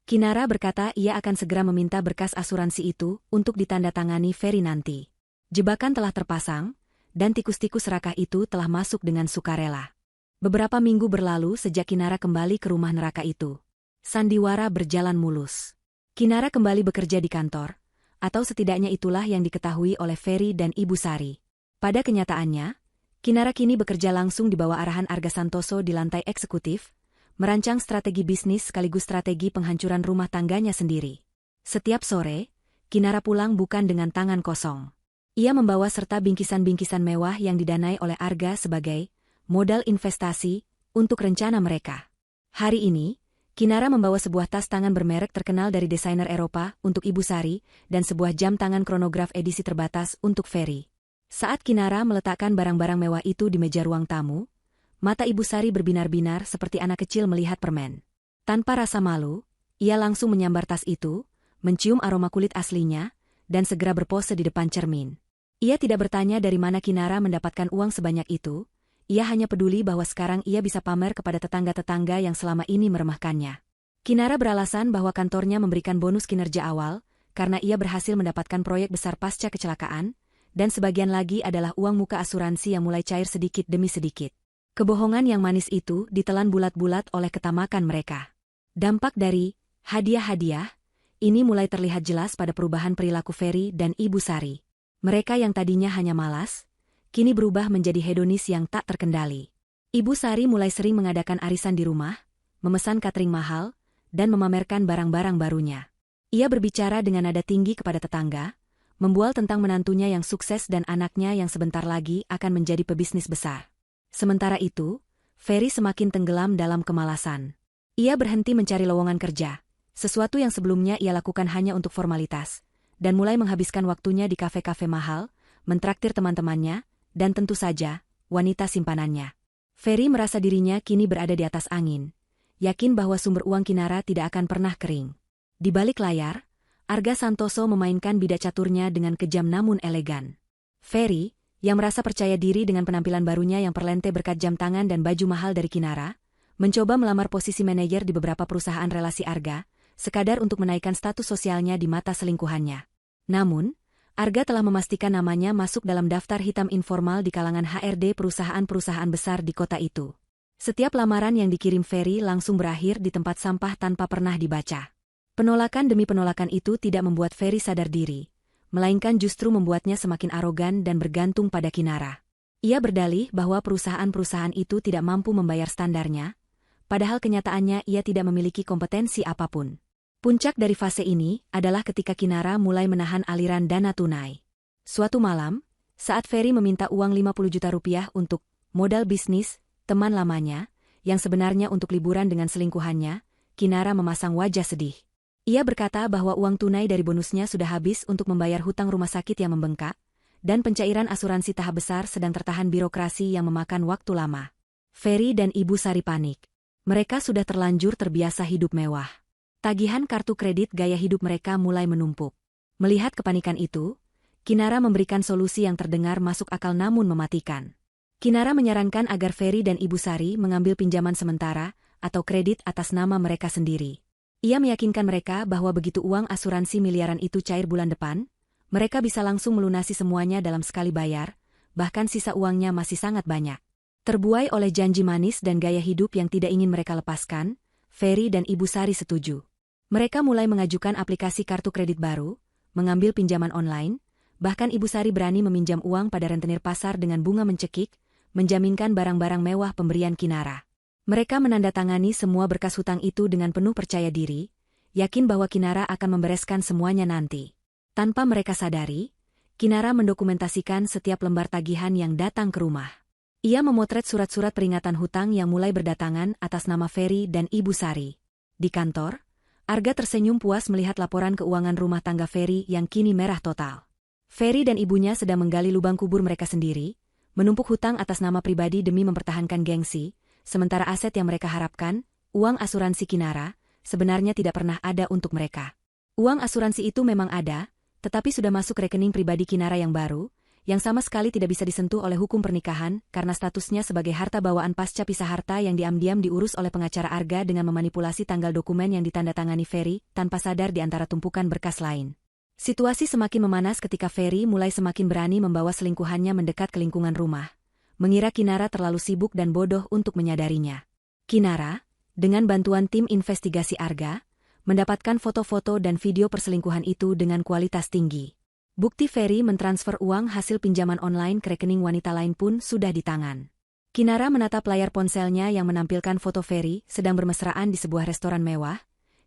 Kinara berkata ia akan segera meminta berkas asuransi itu untuk ditandatangani Ferry nanti. Jebakan telah terpasang, dan tikus-tikus serakah itu telah masuk dengan sukarela. Beberapa minggu berlalu sejak Kinara kembali ke rumah neraka itu. Sandiwara berjalan mulus. Kinara kembali bekerja di kantor, atau setidaknya itulah yang diketahui oleh Ferry dan Ibu Sari. Pada kenyataannya, Kinara kini bekerja langsung di bawah arahan Arga Santoso di lantai eksekutif, merancang strategi bisnis sekaligus strategi penghancuran rumah tangganya sendiri. Setiap sore, Kinara pulang bukan dengan tangan kosong. Ia membawa serta bingkisan-bingkisan mewah yang didanai oleh Arga sebagai modal investasi untuk rencana mereka. Hari ini, Kinara membawa sebuah tas tangan bermerek terkenal dari desainer Eropa untuk Ibu Sari dan sebuah jam tangan kronograf edisi terbatas untuk Ferry. Saat Kinara meletakkan barang-barang mewah itu di meja ruang tamu, mata Ibu Sari berbinar-binar seperti anak kecil melihat permen. Tanpa rasa malu, ia langsung menyambar tas itu, mencium aroma kulit aslinya, dan segera berpose di depan cermin. Ia tidak bertanya dari mana Kinara mendapatkan uang sebanyak itu, ia hanya peduli bahwa sekarang ia bisa pamer kepada tetangga-tetangga yang selama ini meremehkannya. Kinara beralasan bahwa kantornya memberikan bonus kinerja awal, karena ia berhasil mendapatkan proyek besar pasca kecelakaan, dan sebagian lagi adalah uang muka asuransi yang mulai cair sedikit demi sedikit. Kebohongan yang manis itu ditelan bulat-bulat oleh ketamakan mereka. Dampak dari hadiah-hadiah ini mulai terlihat jelas pada perubahan perilaku Ferry dan Ibu Sari. Mereka yang tadinya hanya malas, kini berubah menjadi hedonis yang tak terkendali. Ibu Sari mulai sering mengadakan arisan di rumah, memesan catering mahal, dan memamerkan barang-barang barunya. Ia berbicara dengan nada tinggi kepada tetangga, membual tentang menantunya yang sukses dan anaknya yang sebentar lagi akan menjadi pebisnis besar. Sementara itu, Ferry semakin tenggelam dalam kemalasan. Ia berhenti mencari lowongan kerja, sesuatu yang sebelumnya ia lakukan hanya untuk formalitas, dan mulai menghabiskan waktunya di kafe-kafe mahal, mentraktir teman-temannya, dan tentu saja, wanita simpanannya. Ferry merasa dirinya kini berada di atas angin, yakin bahwa sumber uang Kinara tidak akan pernah kering. Di balik layar, Arga Santoso memainkan bidak caturnya dengan kejam namun elegan. Ferry, yang merasa percaya diri dengan penampilan barunya yang perlente berkat jam tangan dan baju mahal dari Kinara, mencoba melamar posisi manajer di beberapa perusahaan relasi Arga, sekadar untuk menaikkan status sosialnya di mata selingkuhannya. Namun, Arga telah memastikan namanya masuk dalam daftar hitam informal di kalangan HRD perusahaan-perusahaan besar di kota itu. Setiap lamaran yang dikirim Ferry langsung berakhir di tempat sampah tanpa pernah dibaca. Penolakan demi penolakan itu tidak membuat Ferry sadar diri, melainkan justru membuatnya semakin arogan dan bergantung pada Kinara. Ia berdalih bahwa perusahaan-perusahaan itu tidak mampu membayar standarnya, padahal kenyataannya ia tidak memiliki kompetensi apapun. Puncak dari fase ini adalah ketika Kinara mulai menahan aliran dana tunai. Suatu malam, saat Ferry meminta uang 50 juta rupiah untuk modal bisnis teman lamanya, yang sebenarnya untuk liburan dengan selingkuhannya, Kinara memasang wajah sedih. Ia berkata bahwa uang tunai dari bonusnya sudah habis untuk membayar hutang rumah sakit yang membengkak, dan pencairan asuransi tahap besar sedang tertahan birokrasi yang memakan waktu lama. Ferry dan Ibu Sari panik. Mereka sudah terlanjur terbiasa hidup mewah. Tagihan kartu kredit gaya hidup mereka mulai menumpuk. Melihat kepanikan itu, Kinara memberikan solusi yang terdengar masuk akal namun mematikan. Kinara menyarankan agar Ferry dan Ibu Sari mengambil pinjaman sementara atau kredit atas nama mereka sendiri. Ia meyakinkan mereka bahwa begitu uang asuransi miliaran itu cair bulan depan, mereka bisa langsung melunasi semuanya dalam sekali bayar, bahkan sisa uangnya masih sangat banyak. Terbuai oleh janji manis dan gaya hidup yang tidak ingin mereka lepaskan, Ferry dan Ibu Sari setuju. Mereka mulai mengajukan aplikasi kartu kredit baru, mengambil pinjaman online, bahkan Ibu Sari berani meminjam uang pada rentenir pasar dengan bunga mencekik, menjaminkan barang-barang mewah pemberian Kinara. Mereka menandatangani semua berkas hutang itu dengan penuh percaya diri, yakin bahwa Kinara akan membereskan semuanya nanti. Tanpa mereka sadari, Kinara mendokumentasikan setiap lembar tagihan yang datang ke rumah. Ia memotret surat-surat peringatan hutang yang mulai berdatangan atas nama Ferry dan Ibu Sari. Di kantor, Arga tersenyum puas melihat laporan keuangan rumah tangga Ferry yang kini merah total. Ferry dan ibunya sedang menggali lubang kubur mereka sendiri, menumpuk hutang atas nama pribadi demi mempertahankan gengsi, sementara aset yang mereka harapkan, uang asuransi Kinara, sebenarnya tidak pernah ada untuk mereka. Uang asuransi itu memang ada, tetapi sudah masuk rekening pribadi Kinara yang baru, yang sama sekali tidak bisa disentuh oleh hukum pernikahan karena statusnya sebagai harta bawaan pasca pisah harta yang diam-diam diurus oleh pengacara Arga dengan memanipulasi tanggal dokumen yang ditandatangani Ferry tanpa sadar di antara tumpukan berkas lain. Situasi semakin memanas ketika Ferry mulai semakin berani membawa selingkuhannya mendekat ke lingkungan rumah, mengira Kinara terlalu sibuk dan bodoh untuk menyadarinya. Kinara, dengan bantuan tim investigasi Arga, mendapatkan foto-foto dan video perselingkuhan itu dengan kualitas tinggi. Bukti Ferry mentransfer uang hasil pinjaman online ke rekening wanita lain pun sudah di tangan. Kinara menatap layar ponselnya yang menampilkan foto Ferry sedang bermesraan di sebuah restoran mewah,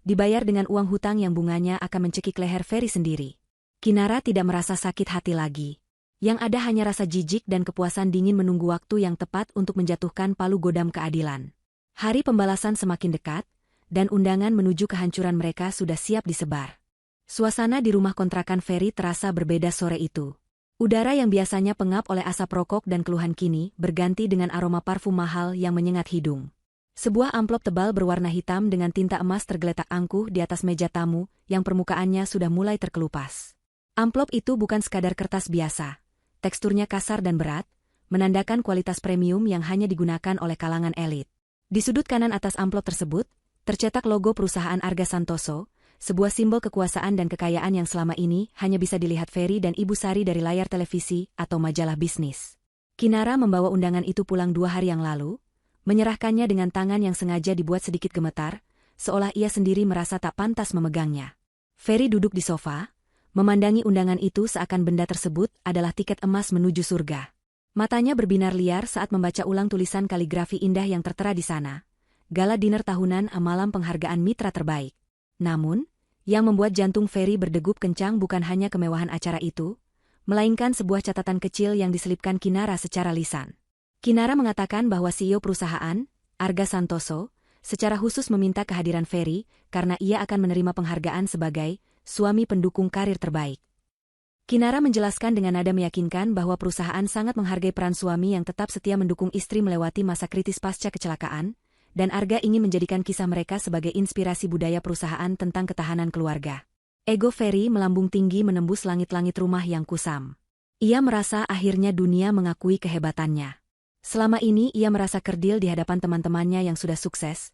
dibayar dengan uang hutang yang bunganya akan mencekik leher Ferry sendiri. Kinara tidak merasa sakit hati lagi. Yang ada hanya rasa jijik dan kepuasan dingin menunggu waktu yang tepat untuk menjatuhkan palu godam keadilan. Hari pembalasan semakin dekat, dan undangan menuju kehancuran mereka sudah siap disebar. Suasana di rumah kontrakan Ferry terasa berbeda sore itu. Udara yang biasanya pengap oleh asap rokok dan keluhan kini berganti dengan aroma parfum mahal yang menyengat hidung. Sebuah amplop tebal berwarna hitam dengan tinta emas tergeletak angkuh di atas meja tamu yang permukaannya sudah mulai terkelupas. Amplop itu bukan sekadar kertas biasa. Teksturnya kasar dan berat, menandakan kualitas premium yang hanya digunakan oleh kalangan elit. Di sudut kanan atas amplop tersebut, tercetak logo perusahaan Arga Santoso, sebuah simbol kekuasaan dan kekayaan yang selama ini hanya bisa dilihat Ferry dan Ibu Sari dari layar televisi atau majalah bisnis. Kinara membawa undangan itu pulang 2 hari yang lalu, menyerahkannya dengan tangan yang sengaja dibuat sedikit gemetar, seolah ia sendiri merasa tak pantas memegangnya. Ferry duduk di sofa, memandangi undangan itu seakan benda tersebut adalah tiket emas menuju surga. Matanya berbinar liar saat membaca ulang tulisan kaligrafi indah yang tertera di sana. Gala dinner tahunan malam penghargaan mitra terbaik. Namun, yang membuat jantung Ferry berdegup kencang bukan hanya kemewahan acara itu, melainkan sebuah catatan kecil yang diselipkan Kinara secara lisan. Kinara mengatakan bahwa CEO perusahaan, Arga Santoso, secara khusus meminta kehadiran Ferry karena ia akan menerima penghargaan sebagai suami pendukung karir terbaik. Kinara menjelaskan dengan nada meyakinkan bahwa perusahaan sangat menghargai peran suami yang tetap setia mendukung istri melewati masa kritis pasca kecelakaan, dan Arga ingin menjadikan kisah mereka sebagai inspirasi budaya perusahaan tentang ketahanan keluarga. Ego Ferry melambung tinggi menembus langit-langit rumah yang kusam. Ia merasa akhirnya dunia mengakui kehebatannya. Selama ini ia merasa kerdil di hadapan teman-temannya yang sudah sukses,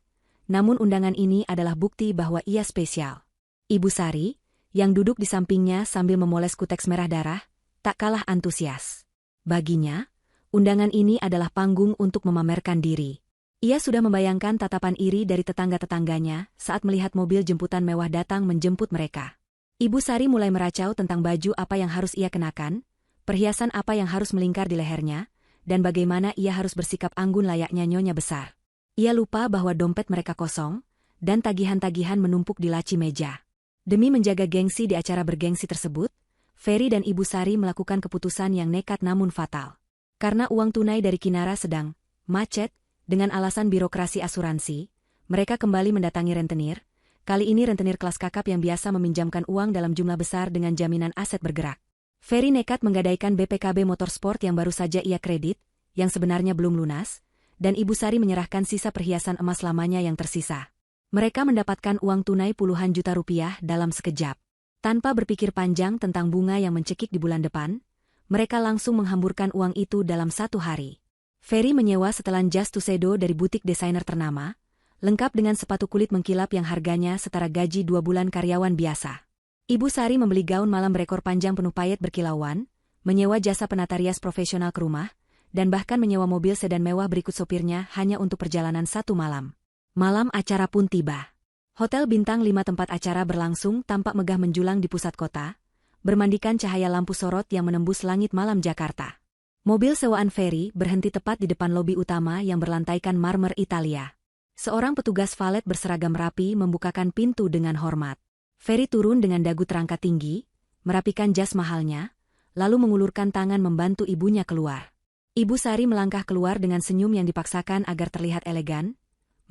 namun undangan ini adalah bukti bahwa ia spesial. Ibu Sari, yang duduk di sampingnya sambil memoles kuteks merah darah, tak kalah antusias. Baginya, undangan ini adalah panggung untuk memamerkan diri. Ia sudah membayangkan tatapan iri dari tetangga-tetangganya saat melihat mobil jemputan mewah datang menjemput mereka. Ibu Sari mulai meracau tentang baju apa yang harus ia kenakan, perhiasan apa yang harus melingkar di lehernya, dan bagaimana ia harus bersikap anggun layaknya nyonya besar. Ia lupa bahwa dompet mereka kosong, dan tagihan-tagihan menumpuk di laci meja. Demi menjaga gengsi di acara bergengsi tersebut, Ferry dan Ibu Sari melakukan keputusan yang nekat namun fatal. Karena uang tunai dari Kinara sedang macet, dengan alasan birokrasi asuransi, mereka kembali mendatangi rentenir. Kali ini rentenir kelas kakap yang biasa meminjamkan uang dalam jumlah besar dengan jaminan aset bergerak. Ferry nekat menggadaikan BPKB Motorsport yang baru saja ia kredit, yang sebenarnya belum lunas, dan Ibu Sari menyerahkan sisa perhiasan emas lamanya yang tersisa. Mereka mendapatkan uang tunai puluhan juta rupiah dalam sekejap. Tanpa berpikir panjang tentang bunga yang mencekik di bulan depan, mereka langsung menghamburkan uang itu dalam 1 hari. Ferry menyewa setelan jas Tuxedo dari butik desainer ternama, lengkap dengan sepatu kulit mengkilap yang harganya setara gaji 2 bulan karyawan biasa. Ibu Sari membeli gaun malam berekor panjang penuh payet berkilauan, menyewa jasa penata rias profesional ke rumah, dan bahkan menyewa mobil sedan mewah berikut sopirnya hanya untuk perjalanan 1 malam. Malam acara pun tiba. Hotel bintang 5 tempat acara berlangsung tampak megah menjulang di pusat kota, bermandikan cahaya lampu sorot yang menembus langit malam Jakarta. Mobil sewaan Ferry berhenti tepat di depan lobi utama yang berlantaikan marmer Italia. Seorang petugas valet berseragam rapi membukakan pintu dengan hormat. Ferry turun dengan dagu terangkat tinggi, merapikan jas mahalnya, lalu mengulurkan tangan membantu ibunya keluar. Ibu Sari melangkah keluar dengan senyum yang dipaksakan agar terlihat elegan,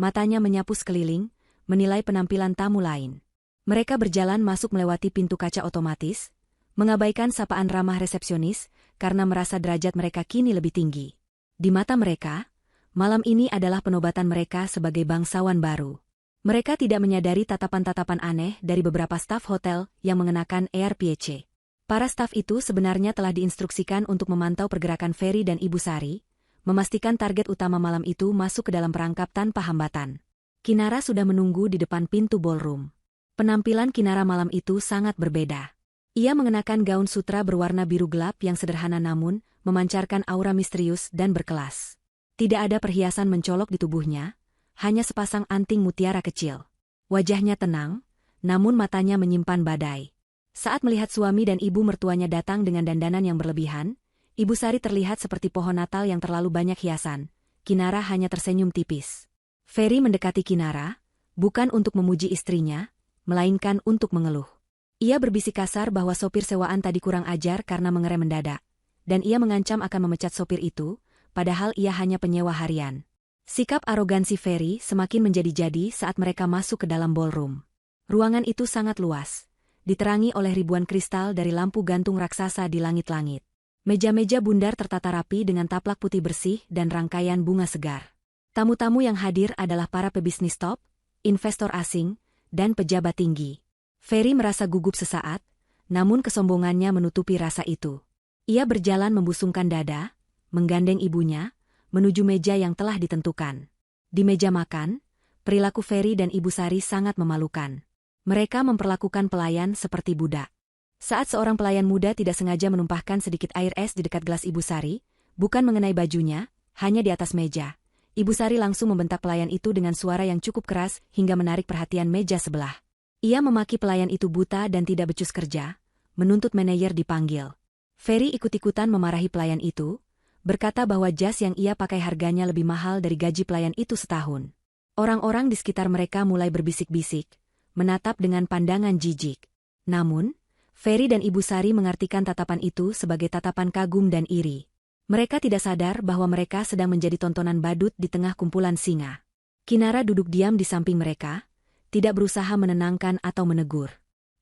matanya menyapu sekeliling, menilai penampilan tamu lain. Mereka berjalan masuk melewati pintu kaca otomatis, mengabaikan sapaan ramah resepsionis, karena merasa derajat mereka kini lebih tinggi. Di mata mereka, malam ini adalah penobatan mereka sebagai bangsawan baru. Mereka tidak menyadari tatapan-tatapan aneh dari beberapa staf hotel yang mengenakan ARPC. Para staf itu sebenarnya telah diinstruksikan untuk memantau pergerakan Ferry dan Ibu Sari, memastikan target utama malam itu masuk ke dalam perangkap tanpa hambatan. Kinara sudah menunggu di depan pintu ballroom. Penampilan Kinara malam itu sangat berbeda. Ia mengenakan gaun sutra berwarna biru gelap yang sederhana namun memancarkan aura misterius dan berkelas. Tidak ada perhiasan mencolok di tubuhnya, hanya sepasang anting mutiara kecil. Wajahnya tenang, namun matanya menyimpan badai. Saat melihat suami dan ibu mertuanya datang dengan dandanan yang berlebihan, Ibu Sari terlihat seperti pohon Natal yang terlalu banyak hiasan. Kinara hanya tersenyum tipis. Ferry mendekati Kinara, bukan untuk memuji istrinya, melainkan untuk mengeluh. Ia berbisik kasar bahwa sopir sewaan tadi kurang ajar karena mengerem mendadak, dan ia mengancam akan memecat sopir itu, padahal ia hanya penyewa harian. Sikap arogansi Ferry semakin menjadi-jadi saat mereka masuk ke dalam ballroom. Ruangan itu sangat luas, diterangi oleh ribuan kristal dari lampu gantung raksasa di langit-langit. Meja-meja bundar tertata rapi dengan taplak putih bersih dan rangkaian bunga segar. Tamu-tamu yang hadir adalah para pebisnis top, investor asing, dan pejabat tinggi. Ferry merasa gugup sesaat, namun kesombongannya menutupi rasa itu. Ia berjalan membusungkan dada, menggandeng ibunya, menuju meja yang telah ditentukan. Di meja makan, perilaku Ferry dan Ibu Sari sangat memalukan. Mereka memperlakukan pelayan seperti budak. Saat seorang pelayan muda tidak sengaja menumpahkan sedikit air es di dekat gelas Ibu Sari, bukan mengenai bajunya, hanya di atas meja, Ibu Sari langsung membentak pelayan itu dengan suara yang cukup keras hingga menarik perhatian meja sebelah. Ia memaki pelayan itu buta dan tidak becus kerja, menuntut manajer dipanggil. Ferry ikut-ikutan memarahi pelayan itu, berkata bahwa jas yang ia pakai harganya lebih mahal dari gaji pelayan itu setahun. Orang-orang di sekitar mereka mulai berbisik-bisik, menatap dengan pandangan jijik. Namun, Ferry dan Ibu Sari mengartikan tatapan itu sebagai tatapan kagum dan iri. Mereka tidak sadar bahwa mereka sedang menjadi tontonan badut di tengah kumpulan singa. Kinara duduk diam di samping mereka, tidak berusaha menenangkan atau menegur.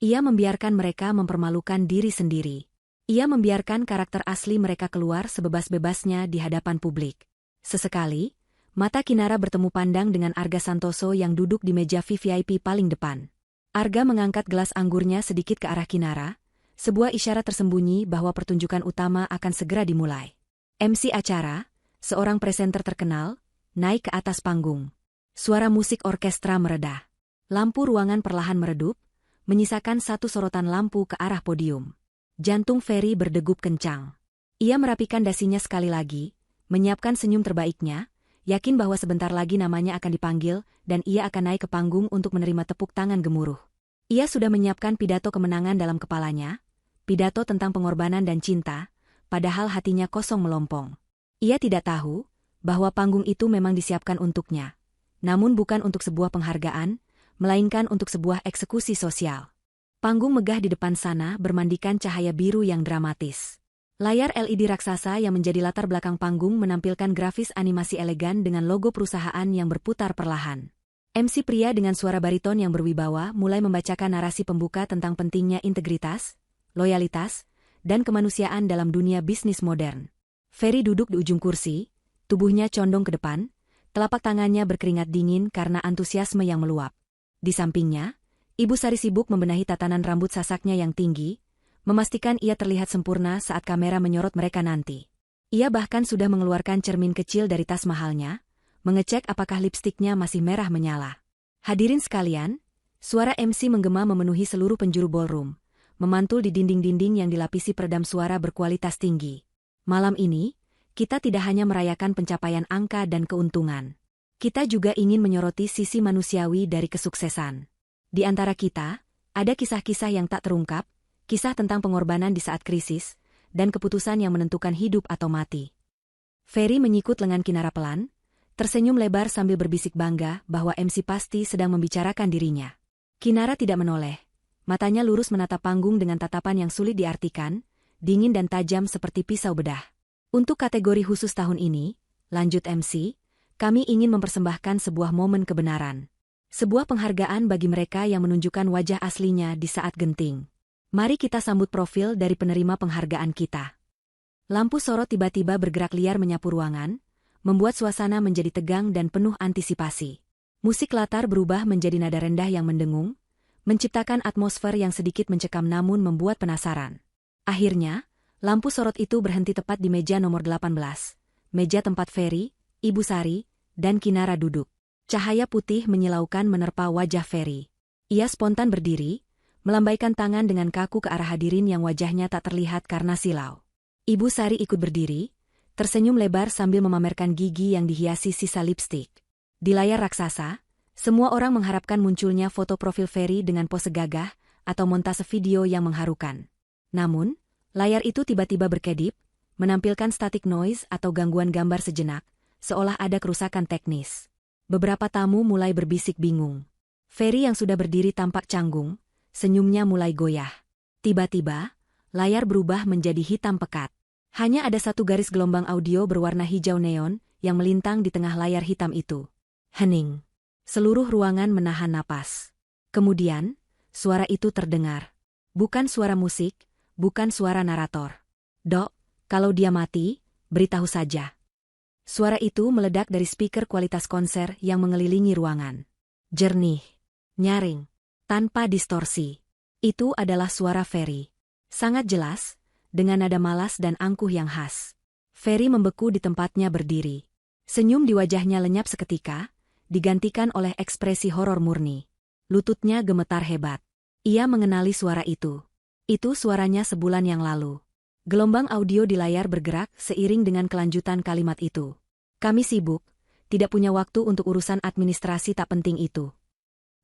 Ia membiarkan mereka mempermalukan diri sendiri. Ia membiarkan karakter asli mereka keluar sebebas-bebasnya di hadapan publik. Sesekali, mata Kinara bertemu pandang dengan Arga Santoso yang duduk di meja VIP paling depan. Arga mengangkat gelas anggurnya sedikit ke arah Kinara, sebuah isyarat tersembunyi bahwa pertunjukan utama akan segera dimulai. MC acara, seorang presenter terkenal, naik ke atas panggung. Suara musik orkestra mereda. Lampu ruangan perlahan meredup, menyisakan satu sorotan lampu ke arah podium. Jantung Ferry berdegup kencang. Ia merapikan dasinya sekali lagi, menyiapkan senyum terbaiknya, yakin bahwa sebentar lagi namanya akan dipanggil dan ia akan naik ke panggung untuk menerima tepuk tangan gemuruh. Ia sudah menyiapkan pidato kemenangan dalam kepalanya, pidato tentang pengorbanan dan cinta, padahal hatinya kosong melompong. Ia tidak tahu bahwa panggung itu memang disiapkan untuknya, namun bukan untuk sebuah penghargaan, melainkan untuk sebuah eksekusi sosial. Panggung megah di depan sana bermandikan cahaya biru yang dramatis. Layar LED raksasa yang menjadi latar belakang panggung menampilkan grafis animasi elegan dengan logo perusahaan yang berputar perlahan. MC pria dengan suara bariton yang berwibawa mulai membacakan narasi pembuka tentang pentingnya integritas, loyalitas, dan kemanusiaan dalam dunia bisnis modern. Ferry duduk di ujung kursi, tubuhnya condong ke depan, telapak tangannya berkeringat dingin karena antusiasme yang meluap. Di sampingnya, Ibu Sari sibuk membenahi tatanan rambut sasaknya yang tinggi, memastikan ia terlihat sempurna saat kamera menyorot mereka nanti. Ia bahkan sudah mengeluarkan cermin kecil dari tas mahalnya, mengecek apakah lipstiknya masih merah menyala. Hadirin sekalian, suara MC menggema memenuhi seluruh penjuru ballroom, memantul di dinding-dinding yang dilapisi peredam suara berkualitas tinggi. Malam ini, kita tidak hanya merayakan pencapaian angka dan keuntungan. Kita juga ingin menyoroti sisi manusiawi dari kesuksesan. Di antara kita, ada kisah-kisah yang tak terungkap, kisah tentang pengorbanan di saat krisis, dan keputusan yang menentukan hidup atau mati. Ferry menyikut lengan Kinara pelan, tersenyum lebar sambil berbisik bangga bahwa MC pasti sedang membicarakan dirinya. Kinara tidak menoleh, matanya lurus menatap panggung dengan tatapan yang sulit diartikan, dingin dan tajam seperti pisau bedah. Untuk kategori khusus tahun ini, lanjut MC, kami ingin mempersembahkan sebuah momen kebenaran. Sebuah penghargaan bagi mereka yang menunjukkan wajah aslinya di saat genting. Mari kita sambut profil dari penerima penghargaan kita. Lampu sorot tiba-tiba bergerak liar menyapu ruangan, membuat suasana menjadi tegang dan penuh antisipasi. Musik latar berubah menjadi nada rendah yang mendengung, menciptakan atmosfer yang sedikit mencekam namun membuat penasaran. Akhirnya, lampu sorot itu berhenti tepat di meja nomor 18. Meja tempat Ferry, Ibu Sari, dan Kinara duduk. Cahaya putih menyilaukan menerpa wajah Ferry. Ia spontan berdiri, melambaikan tangan dengan kaku ke arah hadirin yang wajahnya tak terlihat karena silau. Ibu Sari ikut berdiri, tersenyum lebar sambil memamerkan gigi yang dihiasi sisa lipstik. Di layar raksasa, semua orang mengharapkan munculnya foto profil Ferry dengan pose gagah atau montase video yang mengharukan. Namun, layar itu tiba-tiba berkedip, menampilkan static noise atau gangguan gambar sejenak, seolah ada kerusakan teknis. Beberapa tamu mulai berbisik bingung. Ferry yang sudah berdiri tampak canggung, senyumnya mulai goyah. Tiba-tiba, layar berubah menjadi hitam pekat. Hanya ada satu garis gelombang audio berwarna hijau neon yang melintang di tengah layar hitam itu. Hening. Seluruh ruangan menahan napas. Kemudian, suara itu terdengar. Bukan suara musik, bukan suara narator. "Dok, kalau dia mati, beritahu saja." Suara itu meledak dari speaker kualitas konser yang mengelilingi ruangan. Jernih, nyaring, tanpa distorsi. Itu adalah suara Ferry. Sangat jelas, dengan nada malas dan angkuh yang khas. Ferry membeku di tempatnya berdiri. Senyum di wajahnya lenyap seketika, digantikan oleh ekspresi horor murni. Lututnya gemetar hebat. Ia mengenali suara itu. Itu suaranya sebulan yang lalu. Gelombang audio di layar bergerak seiring dengan kelanjutan kalimat itu. "Kami sibuk, tidak punya waktu untuk urusan administrasi tak penting itu."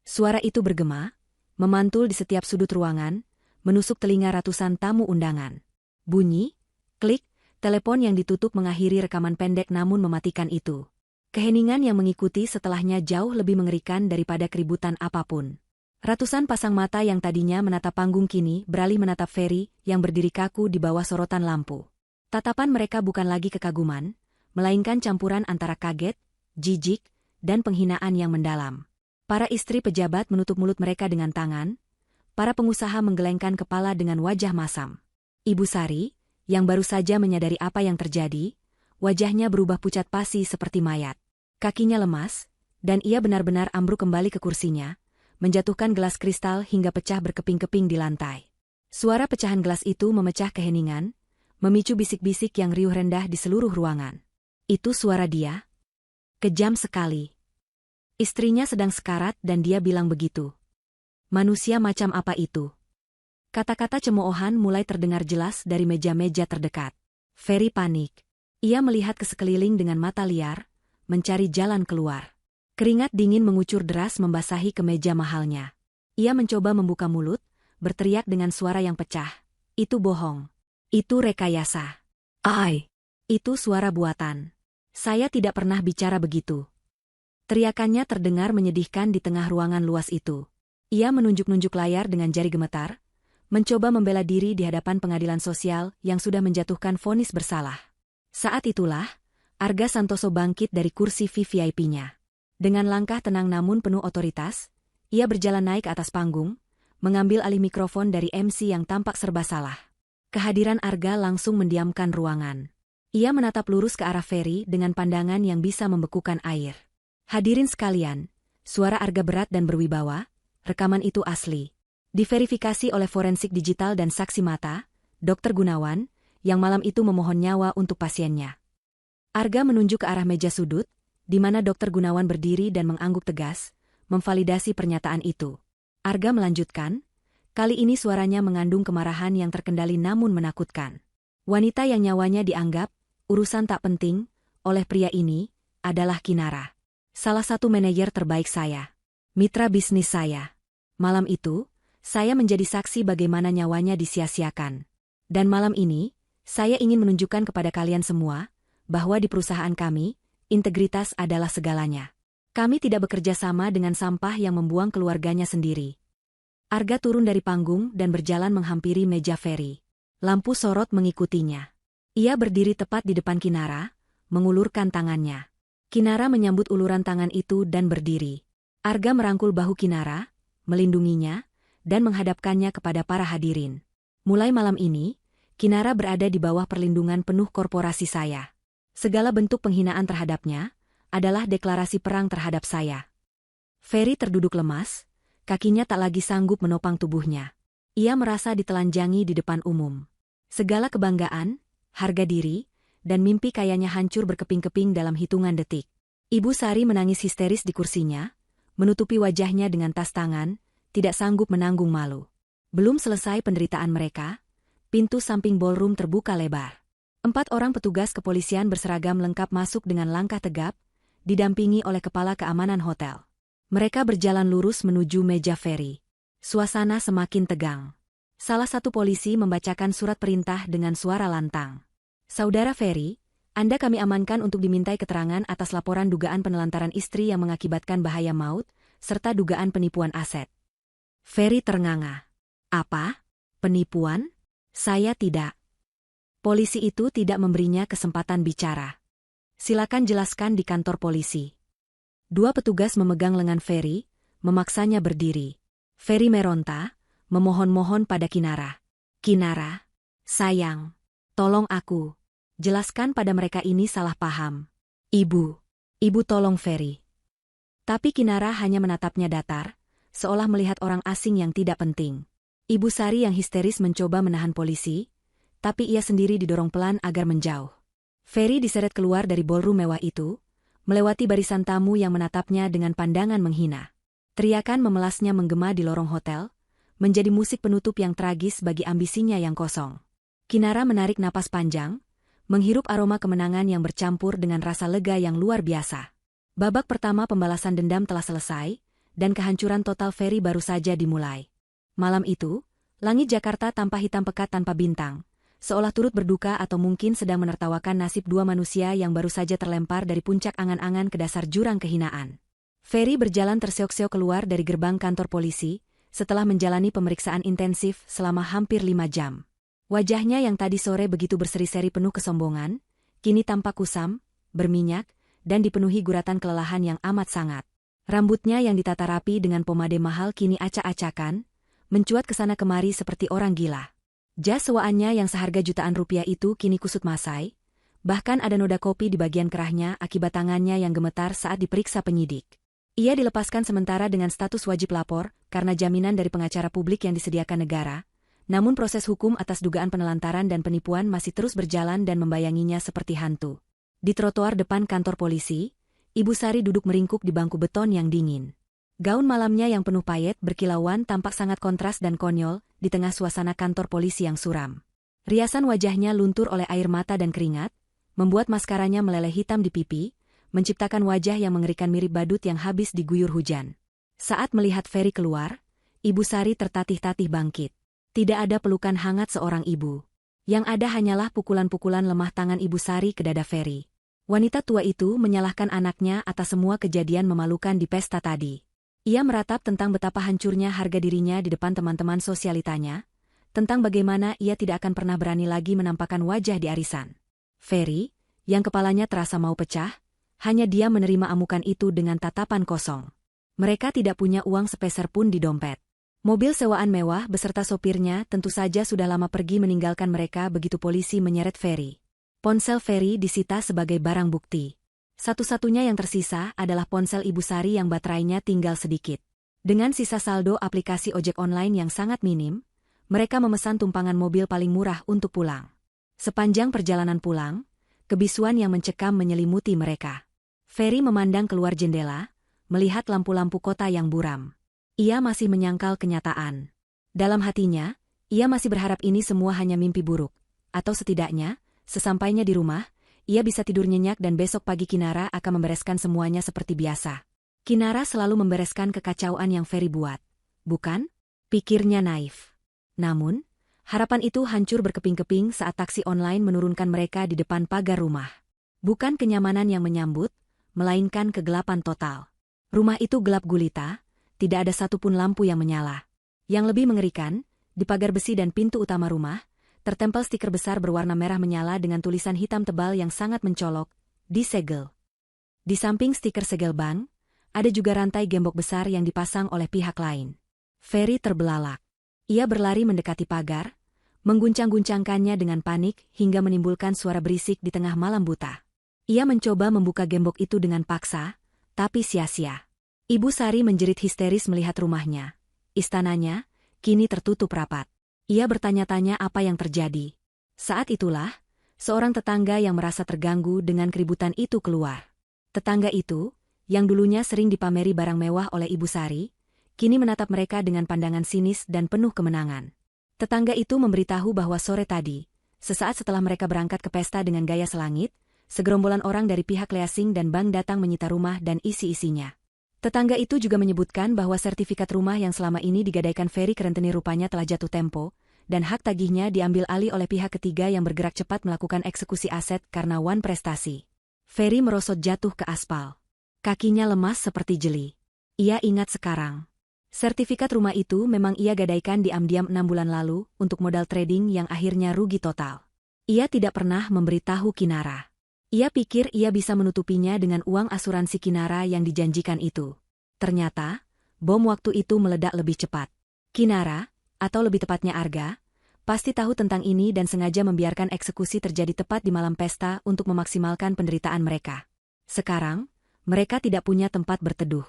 Suara itu bergema, memantul di setiap sudut ruangan, menusuk telinga ratusan tamu undangan. Bunyi, klik, telepon yang ditutup mengakhiri rekaman pendek namun mematikan itu. Keheningan yang mengikuti setelahnya jauh lebih mengerikan daripada keributan apapun. Ratusan pasang mata yang tadinya menatap panggung kini beralih menatap Ferry yang berdiri kaku di bawah sorotan lampu. Tatapan mereka bukan lagi kekaguman, melainkan campuran antara kaget, jijik, dan penghinaan yang mendalam. Para istri pejabat menutup mulut mereka dengan tangan, para pengusaha menggelengkan kepala dengan wajah masam. Ibu Sari, yang baru saja menyadari apa yang terjadi, wajahnya berubah pucat pasi seperti mayat. Kakinya lemas, dan ia benar-benar ambruk kembali ke kursinya, menjatuhkan gelas kristal hingga pecah berkeping-keping di lantai. Suara pecahan gelas itu memecah keheningan, memicu bisik-bisik yang riuh rendah di seluruh ruangan. Itu suara dia? Kejam sekali. Istrinya sedang sekarat dan dia bilang begitu. Manusia macam apa itu? Kata-kata cemoohan mulai terdengar jelas dari meja-meja terdekat. Ferry panik. Ia melihat ke sekeliling dengan mata liar, mencari jalan keluar. Keringat dingin mengucur deras membasahi kemeja mahalnya. Ia mencoba membuka mulut, berteriak dengan suara yang pecah. "Itu bohong. Itu rekayasa. Itu suara buatan. Saya tidak pernah bicara begitu." Teriakannya terdengar menyedihkan di tengah ruangan luas itu. Ia menunjuk-nunjuk layar dengan jari gemetar, mencoba membela diri di hadapan pengadilan sosial yang sudah menjatuhkan vonis bersalah. Saat itulah, Arga Santoso bangkit dari kursi VVIP-nya. Dengan langkah tenang namun penuh otoritas, ia berjalan naik ke atas panggung, mengambil alih mikrofon dari MC yang tampak serba salah. Kehadiran Arga langsung mendiamkan ruangan. Ia menatap lurus ke arah Ferry dengan pandangan yang bisa membekukan air. "Hadirin sekalian, suara Arga berat dan berwibawa, rekaman itu asli. Diverifikasi oleh forensik digital dan saksi mata, Dr. Gunawan, yang malam itu memohon nyawa untuk pasiennya." Arga menunjuk ke arah meja sudut, di mana Dr. Gunawan berdiri dan mengangguk tegas, memvalidasi pernyataan itu. Arga melanjutkan, kali ini suaranya mengandung kemarahan yang terkendali namun menakutkan. "Wanita yang nyawanya dianggap urusan tak penting oleh pria ini adalah Kinara. Salah satu manajer terbaik saya. Mitra bisnis saya. Malam itu, saya menjadi saksi bagaimana nyawanya disia-siakan. Dan malam ini, saya ingin menunjukkan kepada kalian semua, bahwa di perusahaan kami, integritas adalah segalanya. Kami tidak bekerja sama dengan sampah yang membuang keluarganya sendiri." Arga turun dari panggung dan berjalan menghampiri meja Ferry. Lampu sorot mengikutinya. Ia berdiri tepat di depan Kinara, mengulurkan tangannya. Kinara menyambut uluran tangan itu dan berdiri. Arga merangkul bahu Kinara, melindunginya, dan menghadapkannya kepada para hadirin. "Mulai malam ini, Kinara berada di bawah perlindungan penuh korporasi saya. Segala bentuk penghinaan terhadapnya adalah deklarasi perang terhadap saya." Ferry terduduk lemas, kakinya tak lagi sanggup menopang tubuhnya. Ia merasa ditelanjangi di depan umum. Segala kebanggaan, harga diri, dan mimpi kayanya hancur berkeping-keping dalam hitungan detik. Ibu Sari menangis histeris di kursinya, menutupi wajahnya dengan tas tangan, tidak sanggup menanggung malu. Belum selesai penderitaan mereka, pintu samping ballroom terbuka lebar. 4 orang petugas kepolisian berseragam lengkap masuk dengan langkah tegap, didampingi oleh kepala keamanan hotel. Mereka berjalan lurus menuju meja Ferry. Suasana semakin tegang. Salah satu polisi membacakan surat perintah dengan suara lantang. Saudara Ferry, Anda kami amankan untuk dimintai keterangan atas laporan dugaan penelantaran istri yang mengakibatkan bahaya maut, serta dugaan penipuan aset. Ferry ternganga. Apa? Penipuan? Saya tidak. Polisi itu tidak memberinya kesempatan bicara. Silakan jelaskan di kantor polisi. 2 petugas memegang lengan Ferry, memaksanya berdiri. Ferry meronta, memohon-mohon pada Kinara. Kinara, sayang, tolong aku. Jelaskan pada mereka ini salah paham. Ibu tolong Ferry. Tapi Kinara hanya menatapnya datar, seolah melihat orang asing yang tidak penting. Ibu Sari yang histeris mencoba menahan polisi, tapi ia sendiri didorong pelan agar menjauh. Ferry diseret keluar dari ballroom mewah itu, melewati barisan tamu yang menatapnya dengan pandangan menghina. Teriakan memelasnya menggema di lorong hotel, menjadi musik penutup yang tragis bagi ambisinya yang kosong. Kinara menarik napas panjang, menghirup aroma kemenangan yang bercampur dengan rasa lega yang luar biasa. Babak pertama pembalasan dendam telah selesai, dan kehancuran total Ferry baru saja dimulai. Malam itu, langit Jakarta tampak hitam pekat tanpa bintang, seolah turut berduka atau mungkin sedang menertawakan nasib 2 manusia yang baru saja terlempar dari puncak angan-angan ke dasar jurang kehinaan. Ferry berjalan terseok-seok keluar dari gerbang kantor polisi, setelah menjalani pemeriksaan intensif selama hampir 5 jam. Wajahnya yang tadi sore begitu berseri-seri penuh kesombongan, kini tampak kusam, berminyak, dan dipenuhi guratan kelelahan yang amat sangat. Rambutnya yang ditata rapi dengan pomade mahal kini acak-acakan, mencuat kesana kemari seperti orang gila. Jas sewaannya yang seharga jutaan rupiah itu kini kusut masai, bahkan ada noda kopi di bagian kerahnya akibat tangannya yang gemetar saat diperiksa penyidik. Ia dilepaskan sementara dengan status wajib lapor, karena jaminan dari pengacara publik yang disediakan negara, namun proses hukum atas dugaan penelantaran dan penipuan masih terus berjalan dan membayanginya seperti hantu. Di trotoar depan kantor polisi, Ibu Sari duduk meringkuk di bangku beton yang dingin. Gaun malamnya yang penuh payet berkilauan tampak sangat kontras dan konyol di tengah suasana kantor polisi yang suram. Riasan wajahnya luntur oleh air mata dan keringat, membuat maskaranya meleleh hitam di pipi, menciptakan wajah yang mengerikan mirip badut yang habis diguyur hujan. Saat melihat Ferry keluar, Ibu Sari tertatih-tatih bangkit. Tidak ada pelukan hangat seorang ibu. Yang ada hanyalah pukulan-pukulan lemah tangan Ibu Sari ke dada Ferry. Wanita tua itu menyalahkan anaknya atas semua kejadian memalukan di pesta tadi. Ia meratap tentang betapa hancurnya harga dirinya di depan teman-teman sosialitanya, tentang bagaimana ia tidak akan pernah berani lagi menampakkan wajah di arisan. Ferry, yang kepalanya terasa mau pecah, hanya dia menerima amukan itu dengan tatapan kosong. Mereka tidak punya uang sepeser pun di dompet. Mobil sewaan mewah beserta sopirnya tentu saja sudah lama pergi meninggalkan mereka begitu polisi menyeret Ferry. Ponsel Ferry disita sebagai barang bukti. Satu-satunya yang tersisa adalah ponsel Ibu Sari yang baterainya tinggal sedikit. Dengan sisa saldo aplikasi ojek online yang sangat minim, mereka memesan tumpangan mobil paling murah untuk pulang. Sepanjang perjalanan pulang, kebisuan yang mencekam menyelimuti mereka. Ferry memandang keluar jendela, melihat lampu-lampu kota yang buram. Ia masih menyangkal kenyataan. Dalam hatinya, ia masih berharap ini semua hanya mimpi buruk. Atau setidaknya, sesampainya di rumah, ia bisa tidur nyenyak dan besok pagi Kinara akan membereskan semuanya seperti biasa. Kinara selalu membereskan kekacauan yang Ferry buat. Bukan? Pikirnya naif. Namun, harapan itu hancur berkeping-keping saat taksi online menurunkan mereka di depan pagar rumah. Bukan kenyamanan yang menyambut, melainkan kegelapan total. Rumah itu gelap gulita, tidak ada satupun lampu yang menyala. Yang lebih mengerikan, di pagar besi dan pintu utama rumah, tertempel stiker besar berwarna merah menyala dengan tulisan hitam tebal yang sangat mencolok, disegel. Di samping stiker segel bank, ada juga rantai gembok besar yang dipasang oleh pihak lain. Ferry terbelalak. Ia berlari mendekati pagar, mengguncang-guncangkannya dengan panik hingga menimbulkan suara berisik di tengah malam buta. Ia mencoba membuka gembok itu dengan paksa, tapi sia-sia. Ibu Sari menjerit histeris melihat rumahnya. Istananya, kini tertutup rapat. Ia bertanya-tanya apa yang terjadi. Saat itulah, seorang tetangga yang merasa terganggu dengan keributan itu keluar. Tetangga itu, yang dulunya sering dipameri barang mewah oleh Ibu Sari, kini menatap mereka dengan pandangan sinis dan penuh kemenangan. Tetangga itu memberitahu bahwa sore tadi, sesaat setelah mereka berangkat ke pesta dengan gaya selangit, segerombolan orang dari pihak leasing dan bank datang menyita rumah dan isi-isinya. Tetangga itu juga menyebutkan bahwa sertifikat rumah yang selama ini digadaikan Ferry ke rentenir rupanya telah jatuh tempo, dan hak tagihnya diambil alih oleh pihak ketiga yang bergerak cepat melakukan eksekusi aset karena wan prestasi. Ferry merosot jatuh ke aspal. Kakinya lemas seperti jeli. Ia ingat sekarang. Sertifikat rumah itu memang ia gadaikan diam-diam 6 bulan lalu untuk modal trading yang akhirnya rugi total. Ia tidak pernah memberitahu Kinara. Ia pikir ia bisa menutupinya dengan uang asuransi Kinara yang dijanjikan itu. Ternyata, bom waktu itu meledak lebih cepat. Kinara, atau lebih tepatnya Arga, pasti tahu tentang ini dan sengaja membiarkan eksekusi terjadi tepat di malam pesta untuk memaksimalkan penderitaan mereka. Sekarang, mereka tidak punya tempat berteduh.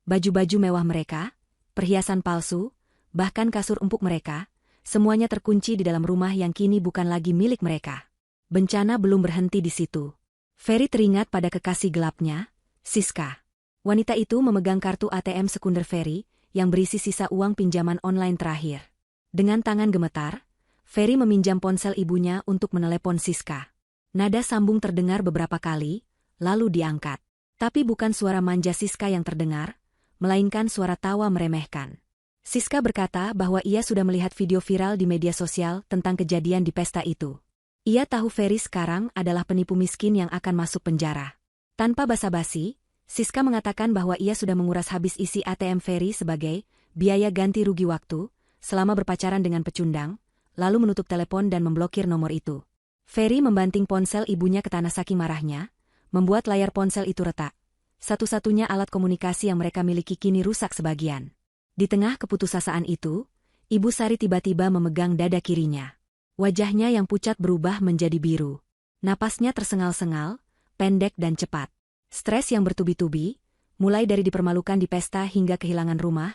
Baju-baju mewah mereka, perhiasan palsu, bahkan kasur empuk mereka, semuanya terkunci di dalam rumah yang kini bukan lagi milik mereka. Bencana belum berhenti di situ. Ferry teringat pada kekasih gelapnya, Siska. Wanita itu memegang kartu ATM sekunder Ferry, yang berisi sisa uang pinjaman online terakhir. Dengan tangan gemetar, Ferry meminjam ponsel ibunya untuk menelepon Siska. Nada sambung terdengar beberapa kali, lalu diangkat. Tapi bukan suara manja Siska yang terdengar, melainkan suara tawa meremehkan. Siska berkata bahwa ia sudah melihat video viral di media sosial tentang kejadian di pesta itu. Ia tahu Ferry sekarang adalah penipu miskin yang akan masuk penjara. Tanpa basa-basi, Siska mengatakan bahwa ia sudah menguras habis isi ATM Ferry sebagai biaya ganti rugi waktu selama berpacaran dengan pecundang, lalu menutup telepon dan memblokir nomor itu. Ferry membanting ponsel ibunya ke tanah saking marahnya, membuat layar ponsel itu retak. Satu-satunya alat komunikasi yang mereka miliki kini rusak sebagian. Di tengah keputusasaan itu, Ibu Sari tiba-tiba memegang dada kirinya. Wajahnya yang pucat berubah menjadi biru. Napasnya tersengal-sengal, pendek dan cepat. Stres yang bertubi-tubi, mulai dari dipermalukan di pesta hingga kehilangan rumah,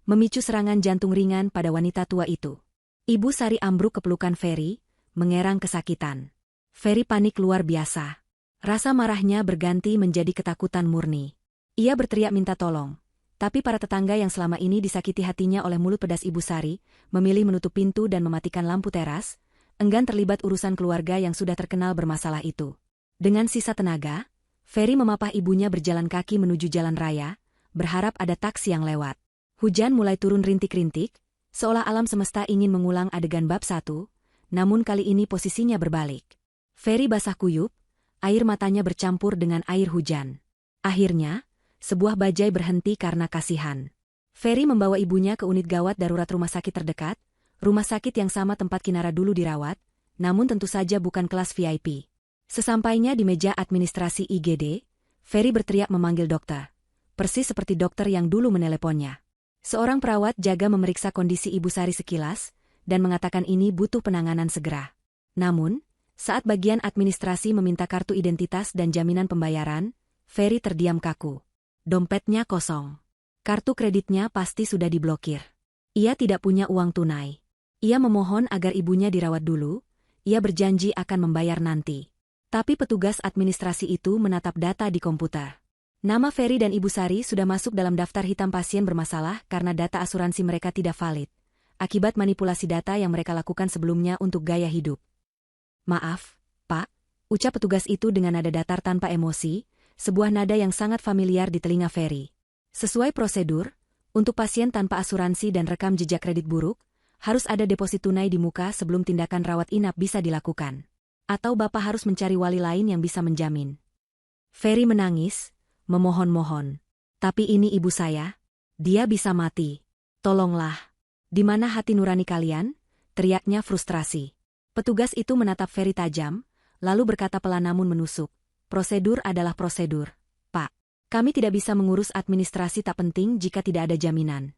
memicu serangan jantung ringan pada wanita tua itu. Ibu Sari ambruk ke pelukan Ferry, mengerang kesakitan. Ferry panik luar biasa. Rasa marahnya berganti menjadi ketakutan murni. Ia berteriak minta tolong, tapi para tetangga yang selama ini disakiti hatinya oleh mulut pedas Ibu Sari, memilih menutup pintu dan mematikan lampu teras, enggan terlibat urusan keluarga yang sudah terkenal bermasalah itu. Dengan sisa tenaga, Ferry memapah ibunya berjalan kaki menuju jalan raya, berharap ada taksi yang lewat. Hujan mulai turun rintik-rintik, seolah alam semesta ingin mengulang adegan bab 1, namun kali ini posisinya berbalik. Ferry basah kuyup, air matanya bercampur dengan air hujan. Akhirnya, sebuah bajai berhenti karena kasihan. Ferry membawa ibunya ke unit gawat darurat rumah sakit terdekat, rumah sakit yang sama tempat Kinara dulu dirawat, namun tentu saja bukan kelas VIP. Sesampainya di meja administrasi IGD, Ferry berteriak memanggil dokter. Persis seperti dokter yang dulu meneleponnya. Seorang perawat jaga memeriksa kondisi Ibu Sari sekilas, dan mengatakan ini butuh penanganan segera. Namun, saat bagian administrasi meminta kartu identitas dan jaminan pembayaran, Ferry terdiam kaku. Dompetnya kosong. Kartu kreditnya pasti sudah diblokir. Ia tidak punya uang tunai. Ia memohon agar ibunya dirawat dulu, ia berjanji akan membayar nanti. Tapi petugas administrasi itu menatap data di komputer. Nama Ferry dan Ibu Sari sudah masuk dalam daftar hitam pasien bermasalah karena data asuransi mereka tidak valid, akibat manipulasi data yang mereka lakukan sebelumnya untuk gaya hidup. "Maaf, Pak," ucap petugas itu dengan nada datar tanpa emosi, sebuah nada yang sangat familiar di telinga Ferry. Sesuai prosedur, untuk pasien tanpa asuransi dan rekam jejak kredit buruk, harus ada deposit tunai di muka sebelum tindakan rawat inap bisa dilakukan. Atau Bapak harus mencari wali lain yang bisa menjamin. Ferry menangis, memohon-mohon. "Tapi ini ibu saya. Dia bisa mati. Tolonglah. Di mana hati nurani kalian?" teriaknya frustrasi. Petugas itu menatap Ferry tajam, lalu berkata pelan namun menusuk. "Prosedur adalah prosedur, Pak. Kami tidak bisa mengurus administrasi tak penting jika tidak ada jaminan."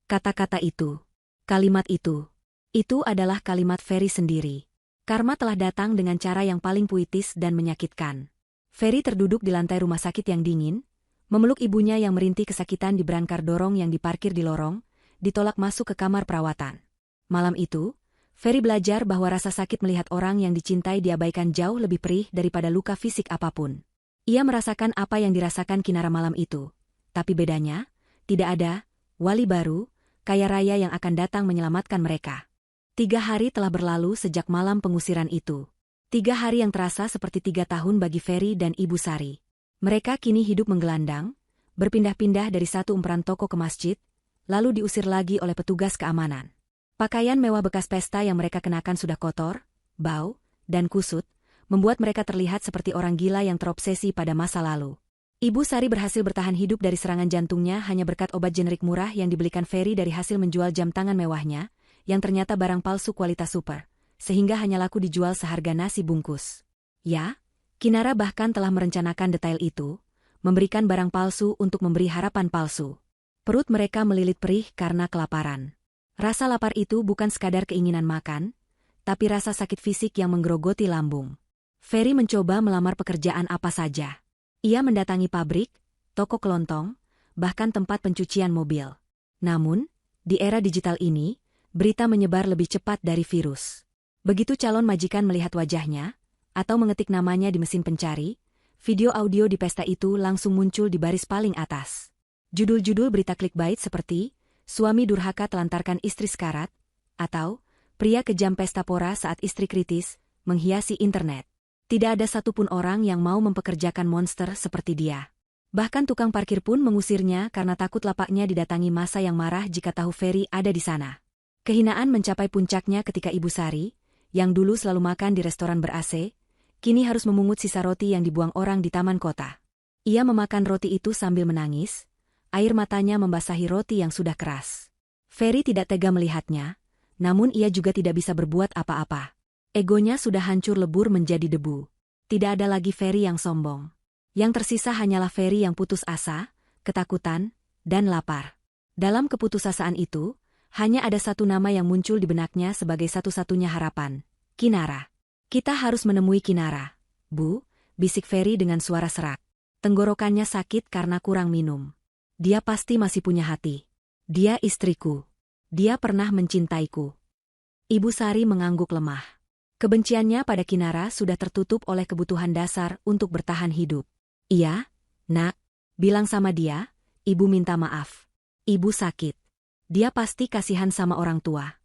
Kata-kata itu, kalimat itu adalah kalimat Ferry sendiri. Karma telah datang dengan cara yang paling puitis dan menyakitkan. Ferry terduduk di lantai rumah sakit yang dingin, memeluk ibunya yang merintih kesakitan di berangkar dorong yang diparkir di lorong, ditolak masuk ke kamar perawatan. Malam itu, Ferry belajar bahwa rasa sakit melihat orang yang dicintai diabaikan jauh lebih perih daripada luka fisik apapun. Ia merasakan apa yang dirasakan Kinara malam itu. Tapi bedanya, tidak ada wali baru, kaya raya yang akan datang menyelamatkan mereka. 3 hari telah berlalu sejak malam pengusiran itu. 3 hari yang terasa seperti 3 tahun bagi Ferry dan Ibu Sari. Mereka kini hidup menggelandang, berpindah-pindah dari satu umparan toko ke masjid, lalu diusir lagi oleh petugas keamanan. Pakaian mewah bekas pesta yang mereka kenakan sudah kotor, bau, dan kusut, membuat mereka terlihat seperti orang gila yang terobsesi pada masa lalu. Ibu Sari berhasil bertahan hidup dari serangan jantungnya hanya berkat obat generik murah yang dibelikan Ferry dari hasil menjual jam tangan mewahnya, yang ternyata barang palsu kualitas super, sehingga hanya laku dijual seharga nasi bungkus. Ya, Kinara bahkan telah merencanakan detail itu, memberikan barang palsu untuk memberi harapan palsu. Perut mereka melilit perih karena kelaparan. Rasa lapar itu bukan sekadar keinginan makan, tapi rasa sakit fisik yang menggerogoti lambung. Ferry mencoba melamar pekerjaan apa saja. Ia mendatangi pabrik, toko kelontong, bahkan tempat pencucian mobil. Namun, di era digital ini, berita menyebar lebih cepat dari virus. Begitu calon majikan melihat wajahnya, atau mengetik namanya di mesin pencari, video audio di pesta itu langsung muncul di baris paling atas. Judul-judul berita clickbait seperti suami durhaka telantarkan istri sekarat, atau pria kejam pesta pora saat istri kritis, menghiasi internet. Tidak ada satupun orang yang mau mempekerjakan monster seperti dia. Bahkan tukang parkir pun mengusirnya karena takut lapaknya didatangi massa yang marah jika tahu Ferry ada di sana. Kehinaan mencapai puncaknya ketika Ibu Sari, yang dulu selalu makan di restoran ber-AC, kini harus memungut sisa roti yang dibuang orang di taman kota. Ia memakan roti itu sambil menangis, air matanya membasahi roti yang sudah keras. Ferry tidak tega melihatnya, namun ia juga tidak bisa berbuat apa-apa. Egonya sudah hancur lebur menjadi debu. Tidak ada lagi Ferry yang sombong. Yang tersisa hanyalah Ferry yang putus asa, ketakutan, dan lapar. Dalam keputusasaan itu, hanya ada satu nama yang muncul di benaknya sebagai satu-satunya harapan. Kinara. Kita harus menemui Kinara, Bu, bisik Ferry dengan suara serak. Tenggorokannya sakit karena kurang minum. Dia pasti masih punya hati. Dia istriku. Dia pernah mencintaiku. Ibu Sari mengangguk lemah. Kebenciannya pada Kinara sudah tertutup oleh kebutuhan dasar untuk bertahan hidup. Iya, nak, bilang sama dia, ibu minta maaf. Ibu sakit. Dia pasti kasihan sama orang tua.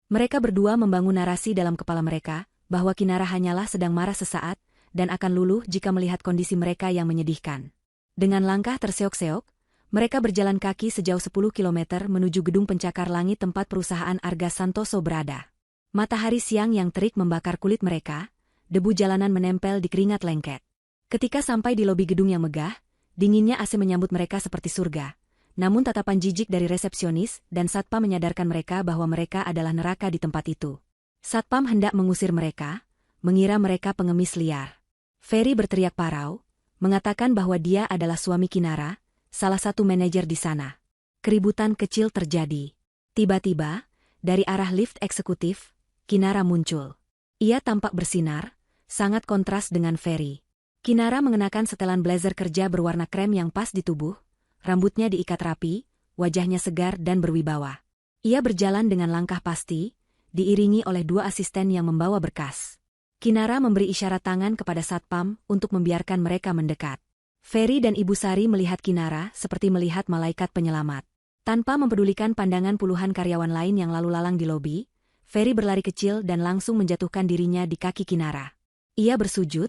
Mereka berdua membangun narasi dalam kepala mereka, bahwa Kinara hanyalah sedang marah sesaat, dan akan luluh jika melihat kondisi mereka yang menyedihkan. Dengan langkah terseok-seok, mereka berjalan kaki sejauh 10 km menuju gedung pencakar langit tempat perusahaan Arga Santoso berada. Matahari siang yang terik membakar kulit mereka, debu jalanan menempel di keringat lengket. Ketika sampai di lobi gedung yang megah, dinginnya AC menyambut mereka seperti surga. Namun tatapan jijik dari resepsionis dan satpam menyadarkan mereka bahwa mereka adalah neraka di tempat itu. Satpam hendak mengusir mereka, mengira mereka pengemis liar. Ferry berteriak parau, mengatakan bahwa dia adalah suami Kinara, salah satu manajer di sana. Keributan kecil terjadi. Tiba-tiba, dari arah lift eksekutif, Kinara muncul. Ia tampak bersinar, sangat kontras dengan Ferry. Kinara mengenakan setelan blazer kerja berwarna krem yang pas di tubuh, rambutnya diikat rapi, wajahnya segar dan berwibawa. Ia berjalan dengan langkah pasti, diiringi oleh 2 asisten yang membawa berkas. Kinara memberi isyarat tangan kepada satpam untuk membiarkan mereka mendekat. Ferry dan Ibu Sari melihat Kinara seperti melihat malaikat penyelamat. Tanpa mempedulikan pandangan puluhan karyawan lain yang lalu lalang di lobi, Ferry berlari kecil dan langsung menjatuhkan dirinya di kaki Kinara. Ia bersujud,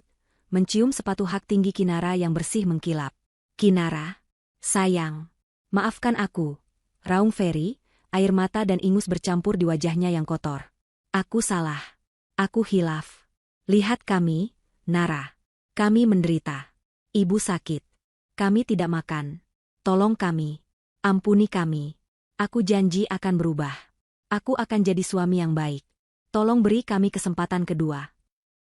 mencium sepatu hak tinggi Kinara yang bersih mengkilap. Kinara, sayang, maafkan aku, raung Ferry, air mata dan ingus bercampur di wajahnya yang kotor. Aku salah. Aku hilaf. Lihat kami, Nara. Kami menderita. Ibu sakit. Kami tidak makan. Tolong kami. Ampuni kami. Aku janji akan berubah. Aku akan jadi suami yang baik. Tolong beri kami kesempatan kedua.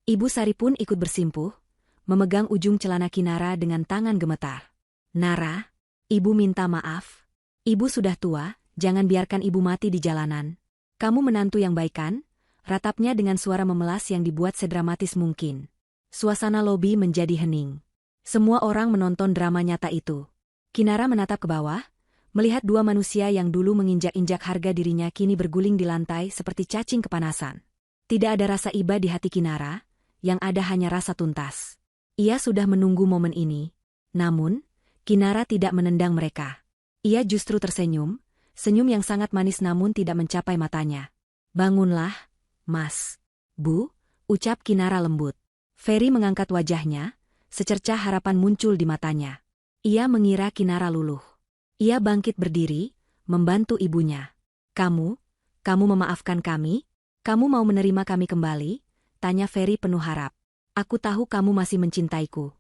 Ibu Sari pun ikut bersimpuh, memegang ujung celana Kinara dengan tangan gemetar. Nara, ibu minta maaf. Ibu sudah tua, jangan biarkan ibu mati di jalanan. Kamu menantu yang baik kan? Ratapnya dengan suara memelas yang dibuat sedramatis mungkin. Suasana lobi menjadi hening. Semua orang menonton drama nyata itu. Kinara menatap ke bawah, Melihat dua manusia yang dulu menginjak-injak harga dirinya kini berguling di lantai seperti cacing kepanasan. Tidak ada rasa iba di hati Kinara, yang ada hanya rasa tuntas. Ia sudah menunggu momen ini. Namun, Kinara tidak menendang mereka. Ia justru tersenyum, senyum yang sangat manis namun tidak mencapai matanya. Bangunlah, Mas. Bu, ucap Kinara lembut. Ferry mengangkat wajahnya, secercah harapan muncul di matanya. Ia mengira Kinara luluh. Ia bangkit berdiri, membantu ibunya. Kamu memaafkan kami? Kamu mau menerima kami kembali? Tanya Ferry penuh harap. Aku tahu kamu masih mencintaiku.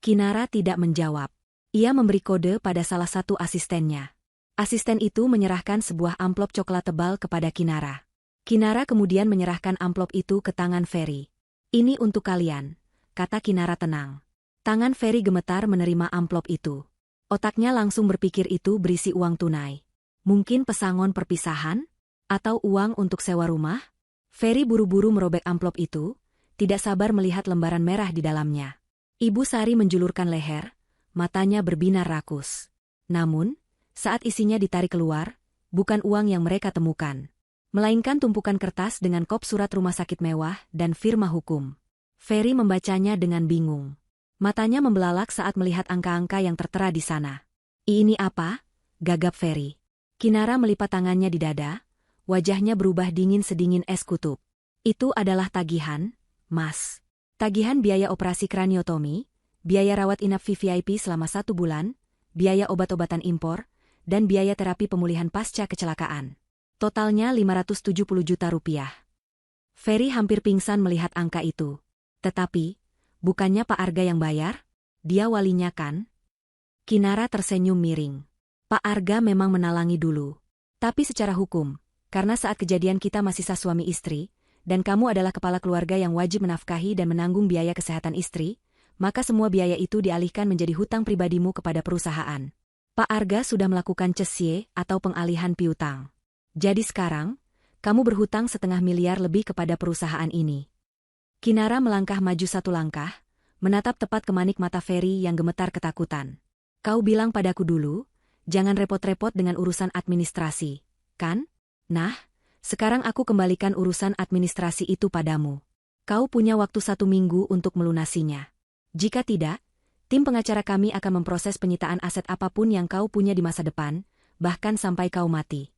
Kinara tidak menjawab. Ia memberi kode pada salah satu asistennya. Asisten itu menyerahkan sebuah amplop coklat tebal kepada Kinara. Kinara kemudian menyerahkan amplop itu ke tangan Ferry. Ini untuk kalian, kata Kinara tenang. Tangan Ferry gemetar menerima amplop itu. Otaknya langsung berpikir itu berisi uang tunai. Mungkin pesangon perpisahan? Atau uang untuk sewa rumah? Ferry buru-buru merobek amplop itu, tidak sabar melihat lembaran merah di dalamnya. Ibu Sari menjulurkan leher, matanya berbinar rakus. Namun, saat isinya ditarik keluar, bukan uang yang mereka temukan, melainkan tumpukan kertas dengan kop surat rumah sakit mewah dan firma hukum. Ferry membacanya dengan bingung. Matanya membelalak saat melihat angka-angka yang tertera di sana. Ini apa? Gagap Ferry. Kinara melipat tangannya di dada, wajahnya berubah dingin sedingin es kutub. Itu adalah tagihan, Mas. Tagihan biaya operasi kraniotomi, biaya rawat inap VVIP selama 1 bulan, biaya obat-obatan impor, dan biaya terapi pemulihan pasca kecelakaan. Totalnya 570 juta rupiah. Ferry hampir pingsan melihat angka itu. Tetapi, bukannya Pak Arga yang bayar? Dia walinya kan? Kinara tersenyum miring. Pak Arga memang menalangi dulu. Tapi secara hukum, karena saat kejadian kita masih sah suami istri, dan kamu adalah kepala keluarga yang wajib menafkahi dan menanggung biaya kesehatan istri, maka semua biaya itu dialihkan menjadi hutang pribadimu kepada perusahaan. Pak Arga sudah melakukan cesye atau pengalihan piutang. Jadi sekarang, kamu berhutang 0,5 miliar lebih kepada perusahaan ini. Kinara melangkah maju 1 langkah, menatap tepat ke manik mata Ferry yang gemetar ketakutan. Kau bilang padaku dulu, jangan repot-repot dengan urusan administrasi, kan? Nah, sekarang aku kembalikan urusan administrasi itu padamu. Kau punya waktu 1 minggu untuk melunasinya. Jika tidak, tim pengacara kami akan memproses penyitaan aset apapun yang kau punya di masa depan, bahkan sampai kau mati.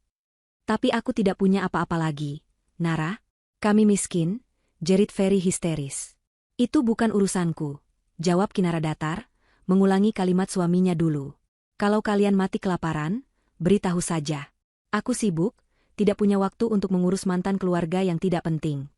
Tapi aku tidak punya apa-apa lagi, Nara. Kami miskin, jerit Ferry histeris. Itu bukan urusanku, jawab Kinara datar, mengulangi kalimat suaminya dulu. Kalau kalian mati kelaparan, beritahu saja. Aku sibuk, tidak punya waktu untuk mengurus mantan keluarga yang tidak penting.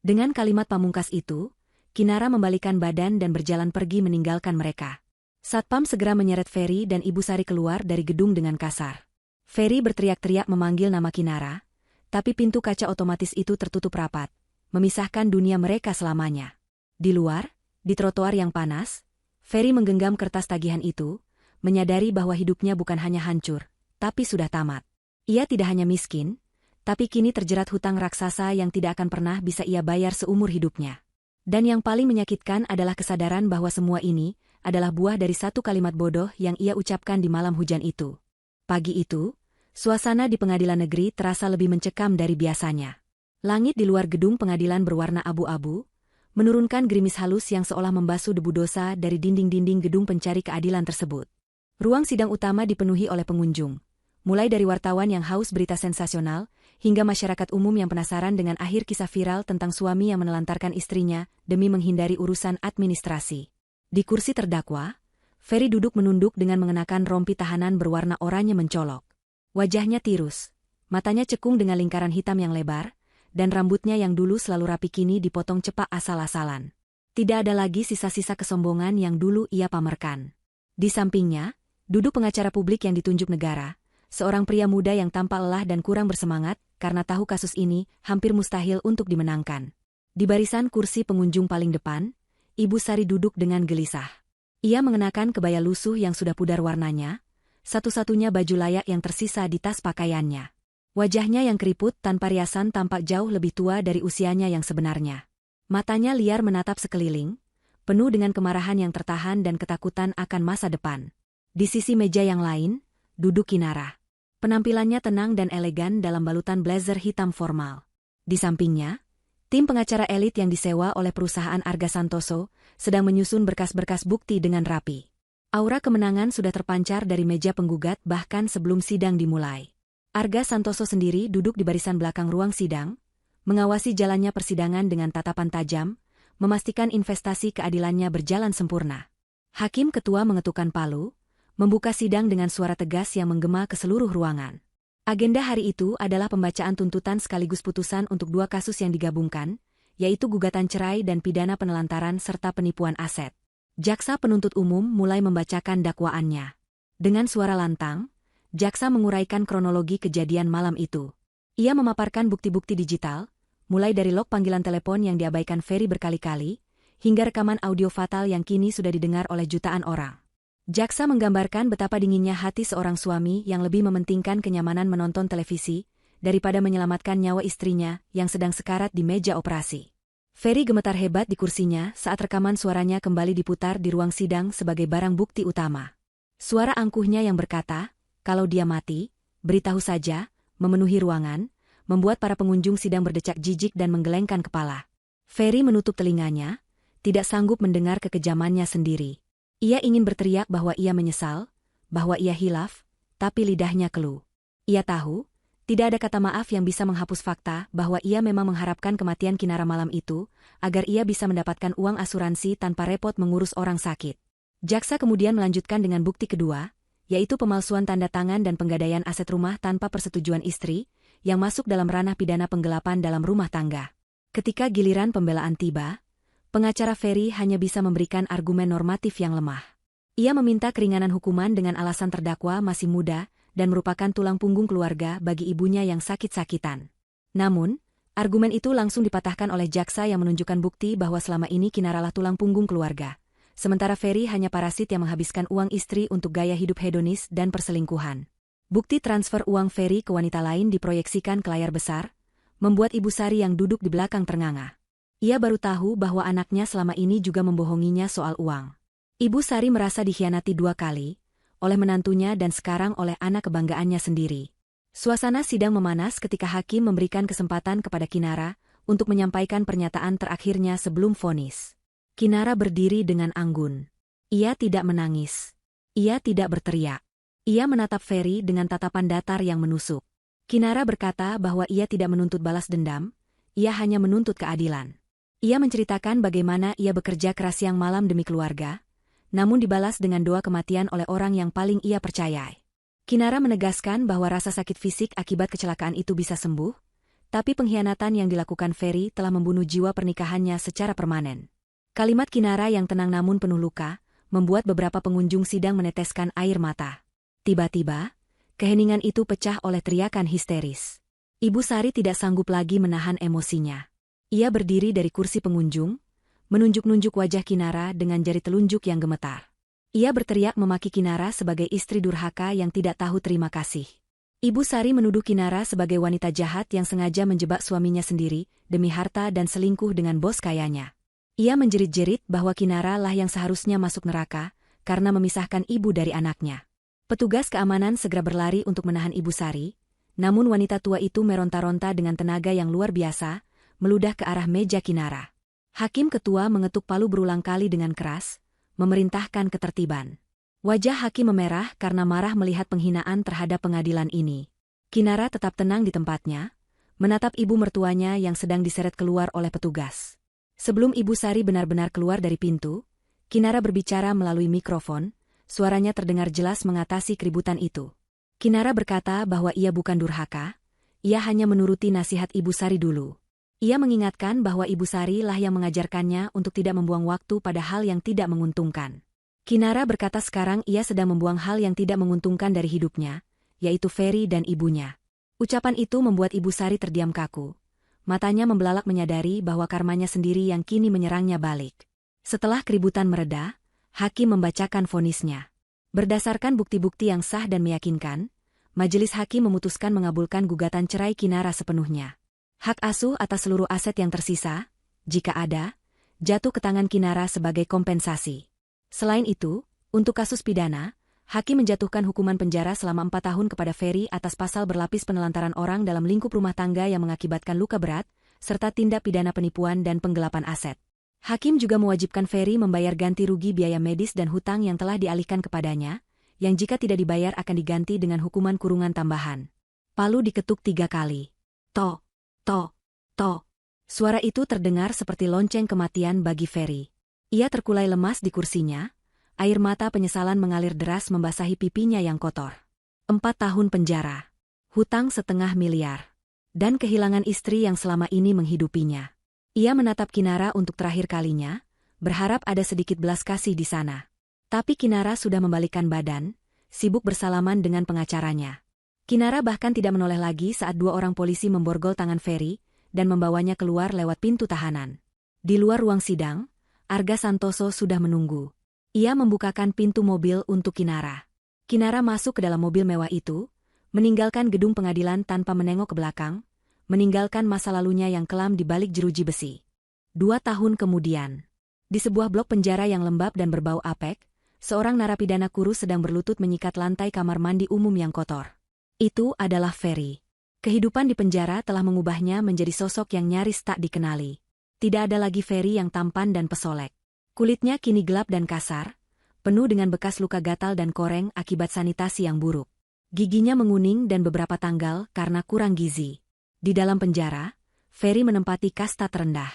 Dengan kalimat pamungkas itu, Kinara membalikan badan dan berjalan pergi meninggalkan mereka. Satpam segera menyeret Ferry dan Ibu Sari keluar dari gedung dengan kasar. Ferry berteriak-teriak memanggil nama Kinara, tapi pintu kaca otomatis itu tertutup rapat, memisahkan dunia mereka selamanya. Di luar, di trotoar yang panas, Ferry menggenggam kertas tagihan itu, menyadari bahwa hidupnya bukan hanya hancur, tapi sudah tamat. Ia tidak hanya miskin, tapi kini terjerat hutang raksasa yang tidak akan pernah bisa ia bayar seumur hidupnya. Dan yang paling menyakitkan adalah kesadaran bahwa semua ini adalah buah dari satu kalimat bodoh yang ia ucapkan di malam hujan itu. Pagi itu, suasana di pengadilan negeri terasa lebih mencekam dari biasanya. Langit di luar gedung pengadilan berwarna abu-abu, menurunkan gerimis halus yang seolah membasuh debu dosa dari dinding-dinding gedung pencari keadilan tersebut. Ruang sidang utama dipenuhi oleh pengunjung, mulai dari wartawan yang haus berita sensasional, hingga masyarakat umum yang penasaran dengan akhir kisah viral tentang suami yang menelantarkan istrinya demi menghindari urusan administrasi. Di kursi terdakwa, Ferry duduk menunduk dengan mengenakan rompi tahanan berwarna oranye mencolok. Wajahnya tirus, matanya cekung dengan lingkaran hitam yang lebar, dan rambutnya yang dulu selalu rapi kini dipotong cepak asal-asalan. Tidak ada lagi sisa-sisa kesombongan yang dulu ia pamerkan. Di sampingnya, duduk pengacara publik yang ditunjuk negara, seorang pria muda yang tampak lelah dan kurang bersemangat karena tahu kasus ini hampir mustahil untuk dimenangkan. Di barisan kursi pengunjung paling depan, Ibu Sari duduk dengan gelisah. Ia mengenakan kebaya lusuh yang sudah pudar warnanya, satu-satunya baju layak yang tersisa di tas pakaiannya. Wajahnya yang keriput tanpa riasan tampak jauh lebih tua dari usianya yang sebenarnya. Matanya liar menatap sekeliling, penuh dengan kemarahan yang tertahan dan ketakutan akan masa depan. Di sisi meja yang lain, duduk Kinara. Penampilannya tenang dan elegan dalam balutan blazer hitam formal. Di sampingnya, tim pengacara elit yang disewa oleh perusahaan Arga Santoso sedang menyusun berkas-berkas bukti dengan rapi. Aura kemenangan sudah terpancar dari meja penggugat bahkan sebelum sidang dimulai. Arga Santoso sendiri duduk di barisan belakang ruang sidang, mengawasi jalannya persidangan dengan tatapan tajam, memastikan investasi keadilannya berjalan sempurna. Hakim ketua mengetukkan palu, membuka sidang dengan suara tegas yang menggema ke seluruh ruangan. Agenda hari itu adalah pembacaan tuntutan sekaligus putusan untuk 2 kasus yang digabungkan, yaitu gugatan cerai dan pidana penelantaran serta penipuan aset. Jaksa penuntut umum mulai membacakan dakwaannya. Dengan suara lantang, jaksa menguraikan kronologi kejadian malam itu. Ia memaparkan bukti-bukti digital, mulai dari log panggilan telepon yang diabaikan Ferry berkali-kali, hingga rekaman audio fatal yang kini sudah didengar oleh jutaan orang. Jaksa menggambarkan betapa dinginnya hati seorang suami yang lebih mementingkan kenyamanan menonton televisi daripada menyelamatkan nyawa istrinya yang sedang sekarat di meja operasi. Ferry gemetar hebat di kursinya saat rekaman suaranya kembali diputar di ruang sidang sebagai barang bukti utama. Suara angkuhnya yang berkata, "Kalau dia mati, beritahu saja," memenuhi ruangan, membuat para pengunjung sidang berdecak jijik dan menggelengkan kepala. Ferry menutup telinganya, tidak sanggup mendengar kekejamannya sendiri. Ia ingin berteriak bahwa ia menyesal, bahwa ia hilaf, tapi lidahnya keluh. Ia tahu, tidak ada kata maaf yang bisa menghapus fakta bahwa ia memang mengharapkan kematian Kinara malam itu, agar ia bisa mendapatkan uang asuransi tanpa repot mengurus orang sakit. Jaksa kemudian melanjutkan dengan bukti kedua, yaitu pemalsuan tanda tangan dan penggadaian aset rumah tanpa persetujuan istri, yang masuk dalam ranah pidana penggelapan dalam rumah tangga. Ketika giliran pembelaan tiba, pengacara Ferry hanya bisa memberikan argumen normatif yang lemah. Ia meminta keringanan hukuman dengan alasan terdakwa masih muda dan merupakan tulang punggung keluarga bagi ibunya yang sakit-sakitan. Namun, argumen itu langsung dipatahkan oleh jaksa yang menunjukkan bukti bahwa selama ini Kinaralah tulang punggung keluarga. Sementara Ferry hanya parasit yang menghabiskan uang istri untuk gaya hidup hedonis dan perselingkuhan. Bukti transfer uang Ferry ke wanita lain diproyeksikan ke layar besar, membuat Ibu Sari yang duduk di belakang ternganga. Ia baru tahu bahwa anaknya selama ini juga membohonginya soal uang. Ibu Sari merasa dikhianati 2 kali, oleh menantunya dan sekarang oleh anak kebanggaannya sendiri. Suasana sidang memanas ketika hakim memberikan kesempatan kepada Kinara untuk menyampaikan pernyataan terakhirnya sebelum vonis. Kinara berdiri dengan anggun. Ia tidak menangis. Ia tidak berteriak. Ia menatap Ferry dengan tatapan datar yang menusuk. Kinara berkata bahwa ia tidak menuntut balas dendam, ia hanya menuntut keadilan. Ia menceritakan bagaimana ia bekerja keras siang malam demi keluarga, namun dibalas dengan doa kematian oleh orang yang paling ia percayai. Kinara menegaskan bahwa rasa sakit fisik akibat kecelakaan itu bisa sembuh, tapi pengkhianatan yang dilakukan Ferry telah membunuh jiwa pernikahannya secara permanen. Kalimat Kinara yang tenang namun penuh luka, membuat beberapa pengunjung sidang meneteskan air mata. Tiba-tiba, keheningan itu pecah oleh teriakan histeris. Ibu Sari tidak sanggup lagi menahan emosinya. Ia berdiri dari kursi pengunjung, menunjuk-nunjuk wajah Kinara dengan jari telunjuk yang gemetar. Ia berteriak memaki Kinara sebagai istri durhaka yang tidak tahu terima kasih. Ibu Sari menuduh Kinara sebagai wanita jahat yang sengaja menjebak suaminya sendiri demi harta dan selingkuh dengan bos kayanya. Ia menjerit-jerit bahwa Kinara lah yang seharusnya masuk neraka karena memisahkan ibu dari anaknya. Petugas keamanan segera berlari untuk menahan Ibu Sari, namun wanita tua itu meronta-ronta dengan tenaga yang luar biasa, meludah ke arah meja Kinara. Hakim ketua mengetuk palu berulang kali dengan keras, memerintahkan ketertiban. Wajah hakim memerah karena marah melihat penghinaan terhadap pengadilan ini. Kinara tetap tenang di tempatnya, menatap ibu mertuanya yang sedang diseret keluar oleh petugas. Sebelum Ibu Sari benar-benar keluar dari pintu, Kinara berbicara melalui mikrofon, suaranya terdengar jelas mengatasi keributan itu. Kinara berkata bahwa ia bukan durhaka, ia hanya menuruti nasihat Ibu Sari dulu. Ia mengingatkan bahwa Ibu Sari lah yang mengajarkannya untuk tidak membuang waktu pada hal yang tidak menguntungkan. Kinara berkata sekarang ia sedang membuang hal yang tidak menguntungkan dari hidupnya, yaitu Ferry dan ibunya. Ucapan itu membuat Ibu Sari terdiam kaku. Matanya membelalak menyadari bahwa karmanya sendiri yang kini menyerangnya balik. Setelah keributan mereda, hakim membacakan vonisnya. Berdasarkan bukti-bukti yang sah dan meyakinkan, majelis hakim memutuskan mengabulkan gugatan cerai Kinara sepenuhnya. Hak asuh atas seluruh aset yang tersisa, jika ada, jatuh ke tangan Kinara sebagai kompensasi. Selain itu, untuk kasus pidana, Hakim menjatuhkan hukuman penjara selama 4 tahun kepada Ferry atas pasal berlapis penelantaran orang dalam lingkup rumah tangga yang mengakibatkan luka berat, serta tindak pidana penipuan dan penggelapan aset. Hakim juga mewajibkan Ferry membayar ganti rugi biaya medis dan hutang yang telah dialihkan kepadanya, yang jika tidak dibayar akan diganti dengan hukuman kurungan tambahan. Palu diketuk 3 kali. Tok, tok, tok. Suara itu terdengar seperti lonceng kematian bagi Ferry. Ia terkulai lemas di kursinya. Air mata penyesalan mengalir deras membasahi pipinya yang kotor. 4 tahun penjara. Hutang 500 miliar. Dan kehilangan istri yang selama ini menghidupinya. Ia menatap Kinara untuk terakhir kalinya, berharap ada sedikit belas kasih di sana. Tapi Kinara sudah membalikkan badan, sibuk bersalaman dengan pengacaranya. Kinara bahkan tidak menoleh lagi saat 2 orang polisi memborgol tangan Ferry dan membawanya keluar lewat pintu tahanan. Di luar ruang sidang, Arga Santoso sudah menunggu. Ia membukakan pintu mobil untuk Kinara. Kinara masuk ke dalam mobil mewah itu, meninggalkan gedung pengadilan tanpa menengok ke belakang, meninggalkan masa lalunya yang kelam di balik jeruji besi. 2 tahun kemudian, di sebuah blok penjara yang lembab dan berbau apek, seorang narapidana kurus sedang berlutut menyikat lantai kamar mandi umum yang kotor. Itu adalah Ferry. Kehidupan di penjara telah mengubahnya menjadi sosok yang nyaris tak dikenali. Tidak ada lagi Ferry yang tampan dan pesolek. Kulitnya kini gelap dan kasar, penuh dengan bekas luka gatal dan koreng akibat sanitasi yang buruk. Giginya menguning dan beberapa tanggal karena kurang gizi. Di dalam penjara, Ferry menempati kasta terendah.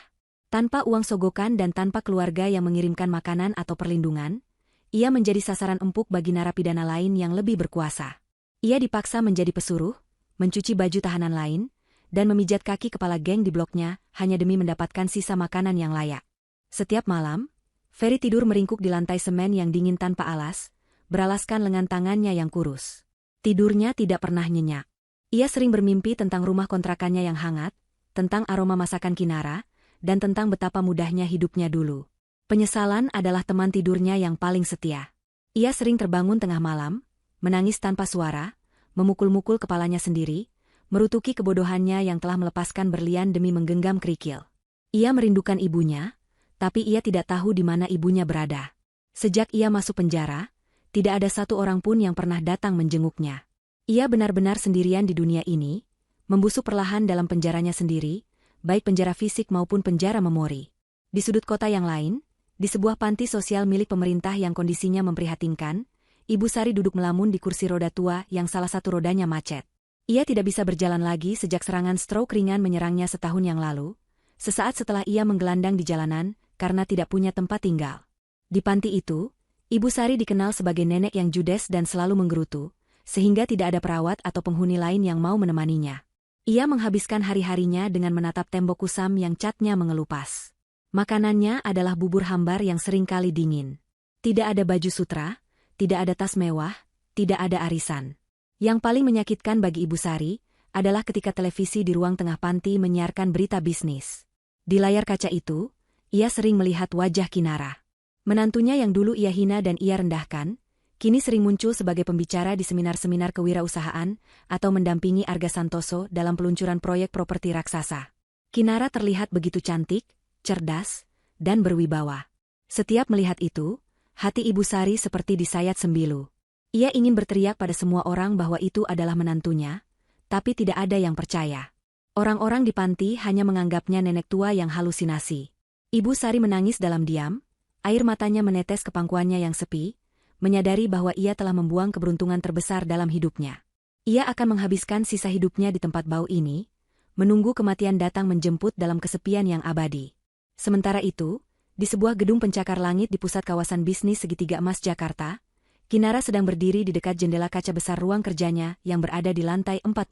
Tanpa uang sogokan dan tanpa keluarga yang mengirimkan makanan atau perlindungan, ia menjadi sasaran empuk bagi narapidana lain yang lebih berkuasa. Ia dipaksa menjadi pesuruh, mencuci baju tahanan lain, dan memijat kaki kepala geng di bloknya hanya demi mendapatkan sisa makanan yang layak. Setiap malam, Ferry tidur meringkuk di lantai semen yang dingin tanpa alas, beralaskan lengan tangannya yang kurus. Tidurnya tidak pernah nyenyak. Ia sering bermimpi tentang rumah kontrakannya yang hangat, tentang aroma masakan Kinara, dan tentang betapa mudahnya hidupnya dulu. Penyesalan adalah teman tidurnya yang paling setia. Ia sering terbangun tengah malam, menangis tanpa suara, memukul-mukul kepalanya sendiri, merutuki kebodohannya yang telah melepaskan berlian demi menggenggam kerikil. Ia merindukan ibunya, tapi ia tidak tahu di mana ibunya berada. Sejak ia masuk penjara, tidak ada satu orang pun yang pernah datang menjenguknya. Ia benar-benar sendirian di dunia ini, membusuk perlahan dalam penjaranya sendiri, baik penjara fisik maupun penjara memori. Di sudut kota yang lain, di sebuah panti sosial milik pemerintah yang kondisinya memprihatinkan, Ibu Sari duduk melamun di kursi roda tua yang salah satu rodanya macet. Ia tidak bisa berjalan lagi sejak serangan stroke ringan menyerangnya setahun yang lalu, sesaat setelah ia menggelandang di jalanan, karena tidak punya tempat tinggal. Di panti itu, Ibu Sari dikenal sebagai nenek yang judes dan selalu menggerutu, sehingga tidak ada perawat atau penghuni lain yang mau menemaninya. Ia menghabiskan hari-harinya dengan menatap tembok kusam yang catnya mengelupas. Makanannya adalah bubur hambar yang seringkali dingin. Tidak ada baju sutra, tidak ada tas mewah, tidak ada arisan. Yang paling menyakitkan bagi Ibu Sari adalah ketika televisi di ruang tengah panti menyiarkan berita bisnis. Di layar kaca itu, ia sering melihat wajah Kinara. Menantunya yang dulu ia hina dan ia rendahkan, kini sering muncul sebagai pembicara di seminar-seminar kewirausahaan atau mendampingi Arga Santoso dalam peluncuran proyek properti raksasa. Kinara terlihat begitu cantik, cerdas, dan berwibawa. Setiap melihat itu, hati Ibu Sari seperti disayat sembilu. Ia ingin berteriak pada semua orang bahwa itu adalah menantunya, tapi tidak ada yang percaya. Orang-orang di panti hanya menganggapnya nenek tua yang halusinasi. Ibu Sari menangis dalam diam, air matanya menetes ke pangkuannya yang sepi, menyadari bahwa ia telah membuang keberuntungan terbesar dalam hidupnya. Ia akan menghabiskan sisa hidupnya di tempat bau ini, menunggu kematian datang menjemput dalam kesepian yang abadi. Sementara itu, di sebuah gedung pencakar langit di pusat kawasan bisnis segitiga emas Jakarta, Kinara sedang berdiri di dekat jendela kaca besar ruang kerjanya yang berada di lantai 40.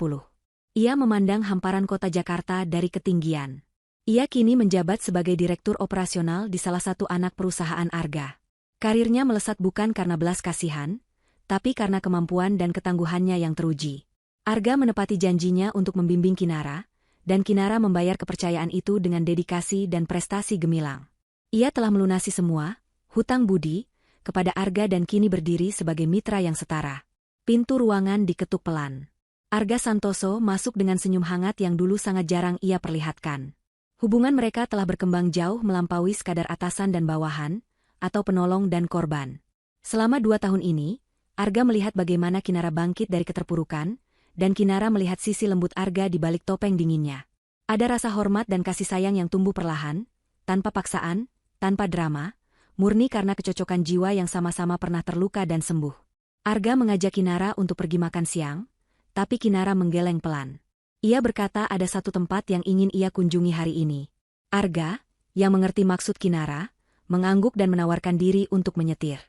Ia memandang hamparan kota Jakarta dari ketinggian. Ia kini menjabat sebagai direktur operasional di salah satu anak perusahaan Arga. Karirnya melesat bukan karena belas kasihan, tapi karena kemampuan dan ketangguhannya yang teruji. Arga menepati janjinya untuk membimbing Kinara, dan Kinara membayar kepercayaan itu dengan dedikasi dan prestasi gemilang. Ia telah melunasi semua hutang budi kepada Arga dan kini berdiri sebagai mitra yang setara. Pintu ruangan diketuk pelan. Arga Santoso masuk dengan senyum hangat yang dulu sangat jarang ia perlihatkan. Hubungan mereka telah berkembang jauh melampaui sekadar atasan dan bawahan, atau penolong dan korban. Selama 2 tahun ini, Arga melihat bagaimana Kinara bangkit dari keterpurukan, dan Kinara melihat sisi lembut Arga di balik topeng dinginnya. Ada rasa hormat dan kasih sayang yang tumbuh perlahan, tanpa paksaan, tanpa drama, murni karena kecocokan jiwa yang sama-sama pernah terluka dan sembuh. Arga mengajak Kinara untuk pergi makan siang, tapi Kinara menggeleng pelan. Ia berkata ada satu tempat yang ingin ia kunjungi hari ini. Arga, yang mengerti maksud Kinara, mengangguk dan menawarkan diri untuk menyetir.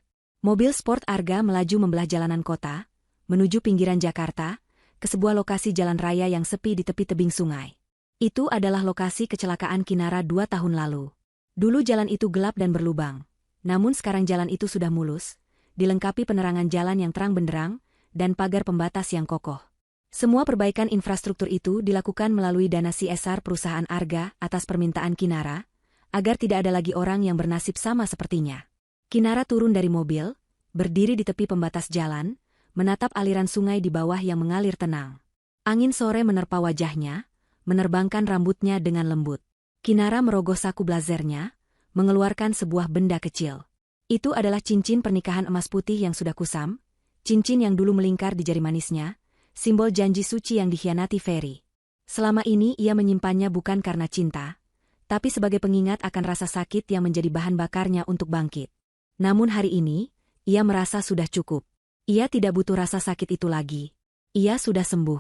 Mobil sport Arga melaju membelah jalanan kota, menuju pinggiran Jakarta, ke sebuah lokasi jalan raya yang sepi di tepi tebing sungai. Itu adalah lokasi kecelakaan Kinara 2 tahun lalu. Dulu jalan itu gelap dan berlubang, namun sekarang jalan itu sudah mulus, dilengkapi penerangan jalan yang terang benderang, dan pagar pembatas yang kokoh. Semua perbaikan infrastruktur itu dilakukan melalui dana CSR perusahaan Arga atas permintaan Kinara, agar tidak ada lagi orang yang bernasib sama sepertinya. Kinara turun dari mobil, berdiri di tepi pembatas jalan, menatap aliran sungai di bawah yang mengalir tenang. Angin sore menerpa wajahnya, menerbangkan rambutnya dengan lembut. Kinara merogoh saku blazernya, mengeluarkan sebuah benda kecil. Itu adalah cincin pernikahan emas putih yang sudah kusam, cincin yang dulu melingkar di jari manisnya, simbol janji suci yang dikhianati Ferry. Selama ini ia menyimpannya bukan karena cinta, tapi sebagai pengingat akan rasa sakit yang menjadi bahan bakarnya untuk bangkit. Namun hari ini, ia merasa sudah cukup. Ia tidak butuh rasa sakit itu lagi. Ia sudah sembuh.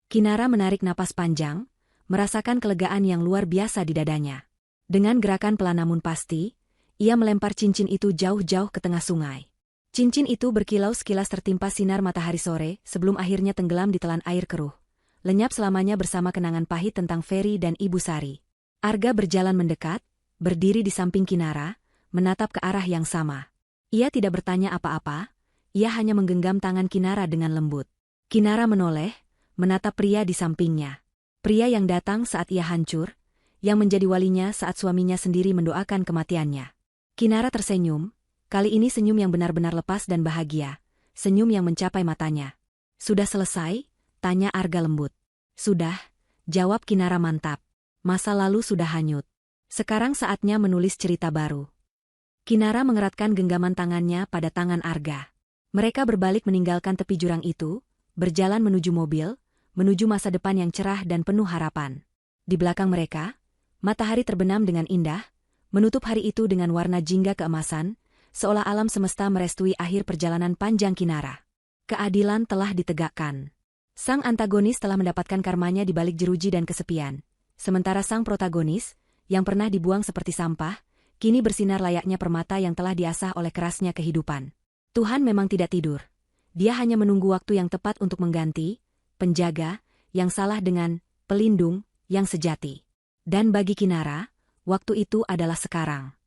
Kinara menarik napas panjang, merasakan kelegaan yang luar biasa di dadanya. Dengan gerakan pelan namun pasti, ia melempar cincin itu jauh-jauh ke tengah sungai. Cincin itu berkilau sekilas tertimpa sinar matahari sore sebelum akhirnya tenggelam di telan air keruh. Lenyap selamanya bersama kenangan pahit tentang Ferry dan Ibu Sari. Arga berjalan mendekat, berdiri di samping Kinara, menatap ke arah yang sama. Ia tidak bertanya apa-apa, ia hanya menggenggam tangan Kinara dengan lembut. Kinara menoleh, menatap pria di sampingnya. Pria yang datang saat ia hancur, yang menjadi walinya saat suaminya sendiri mendoakan kematiannya. Kinara tersenyum, kali ini senyum yang benar-benar lepas dan bahagia, senyum yang mencapai matanya. "Sudah selesai?" tanya Arga lembut. "Sudah," jawab Kinara mantap. "Masa lalu sudah hanyut. Sekarang saatnya menulis cerita baru." Kinara mengeratkan genggaman tangannya pada tangan Arga. Mereka berbalik meninggalkan tepi jurang itu, berjalan menuju mobil, menuju masa depan yang cerah dan penuh harapan. Di belakang mereka, matahari terbenam dengan indah, menutup hari itu dengan warna jingga keemasan, seolah alam semesta merestui akhir perjalanan panjang Kinara. Keadilan telah ditegakkan. Sang antagonis telah mendapatkan karmanya di balik jeruji dan kesepian. Sementara sang protagonis, yang pernah dibuang seperti sampah, kini bersinar layaknya permata yang telah diasah oleh kerasnya kehidupan. Tuhan memang tidak tidur. Dia hanya menunggu waktu yang tepat untuk mengganti penjaga yang salah dengan pelindung yang sejati. Dan bagi Kinara, waktu itu adalah sekarang.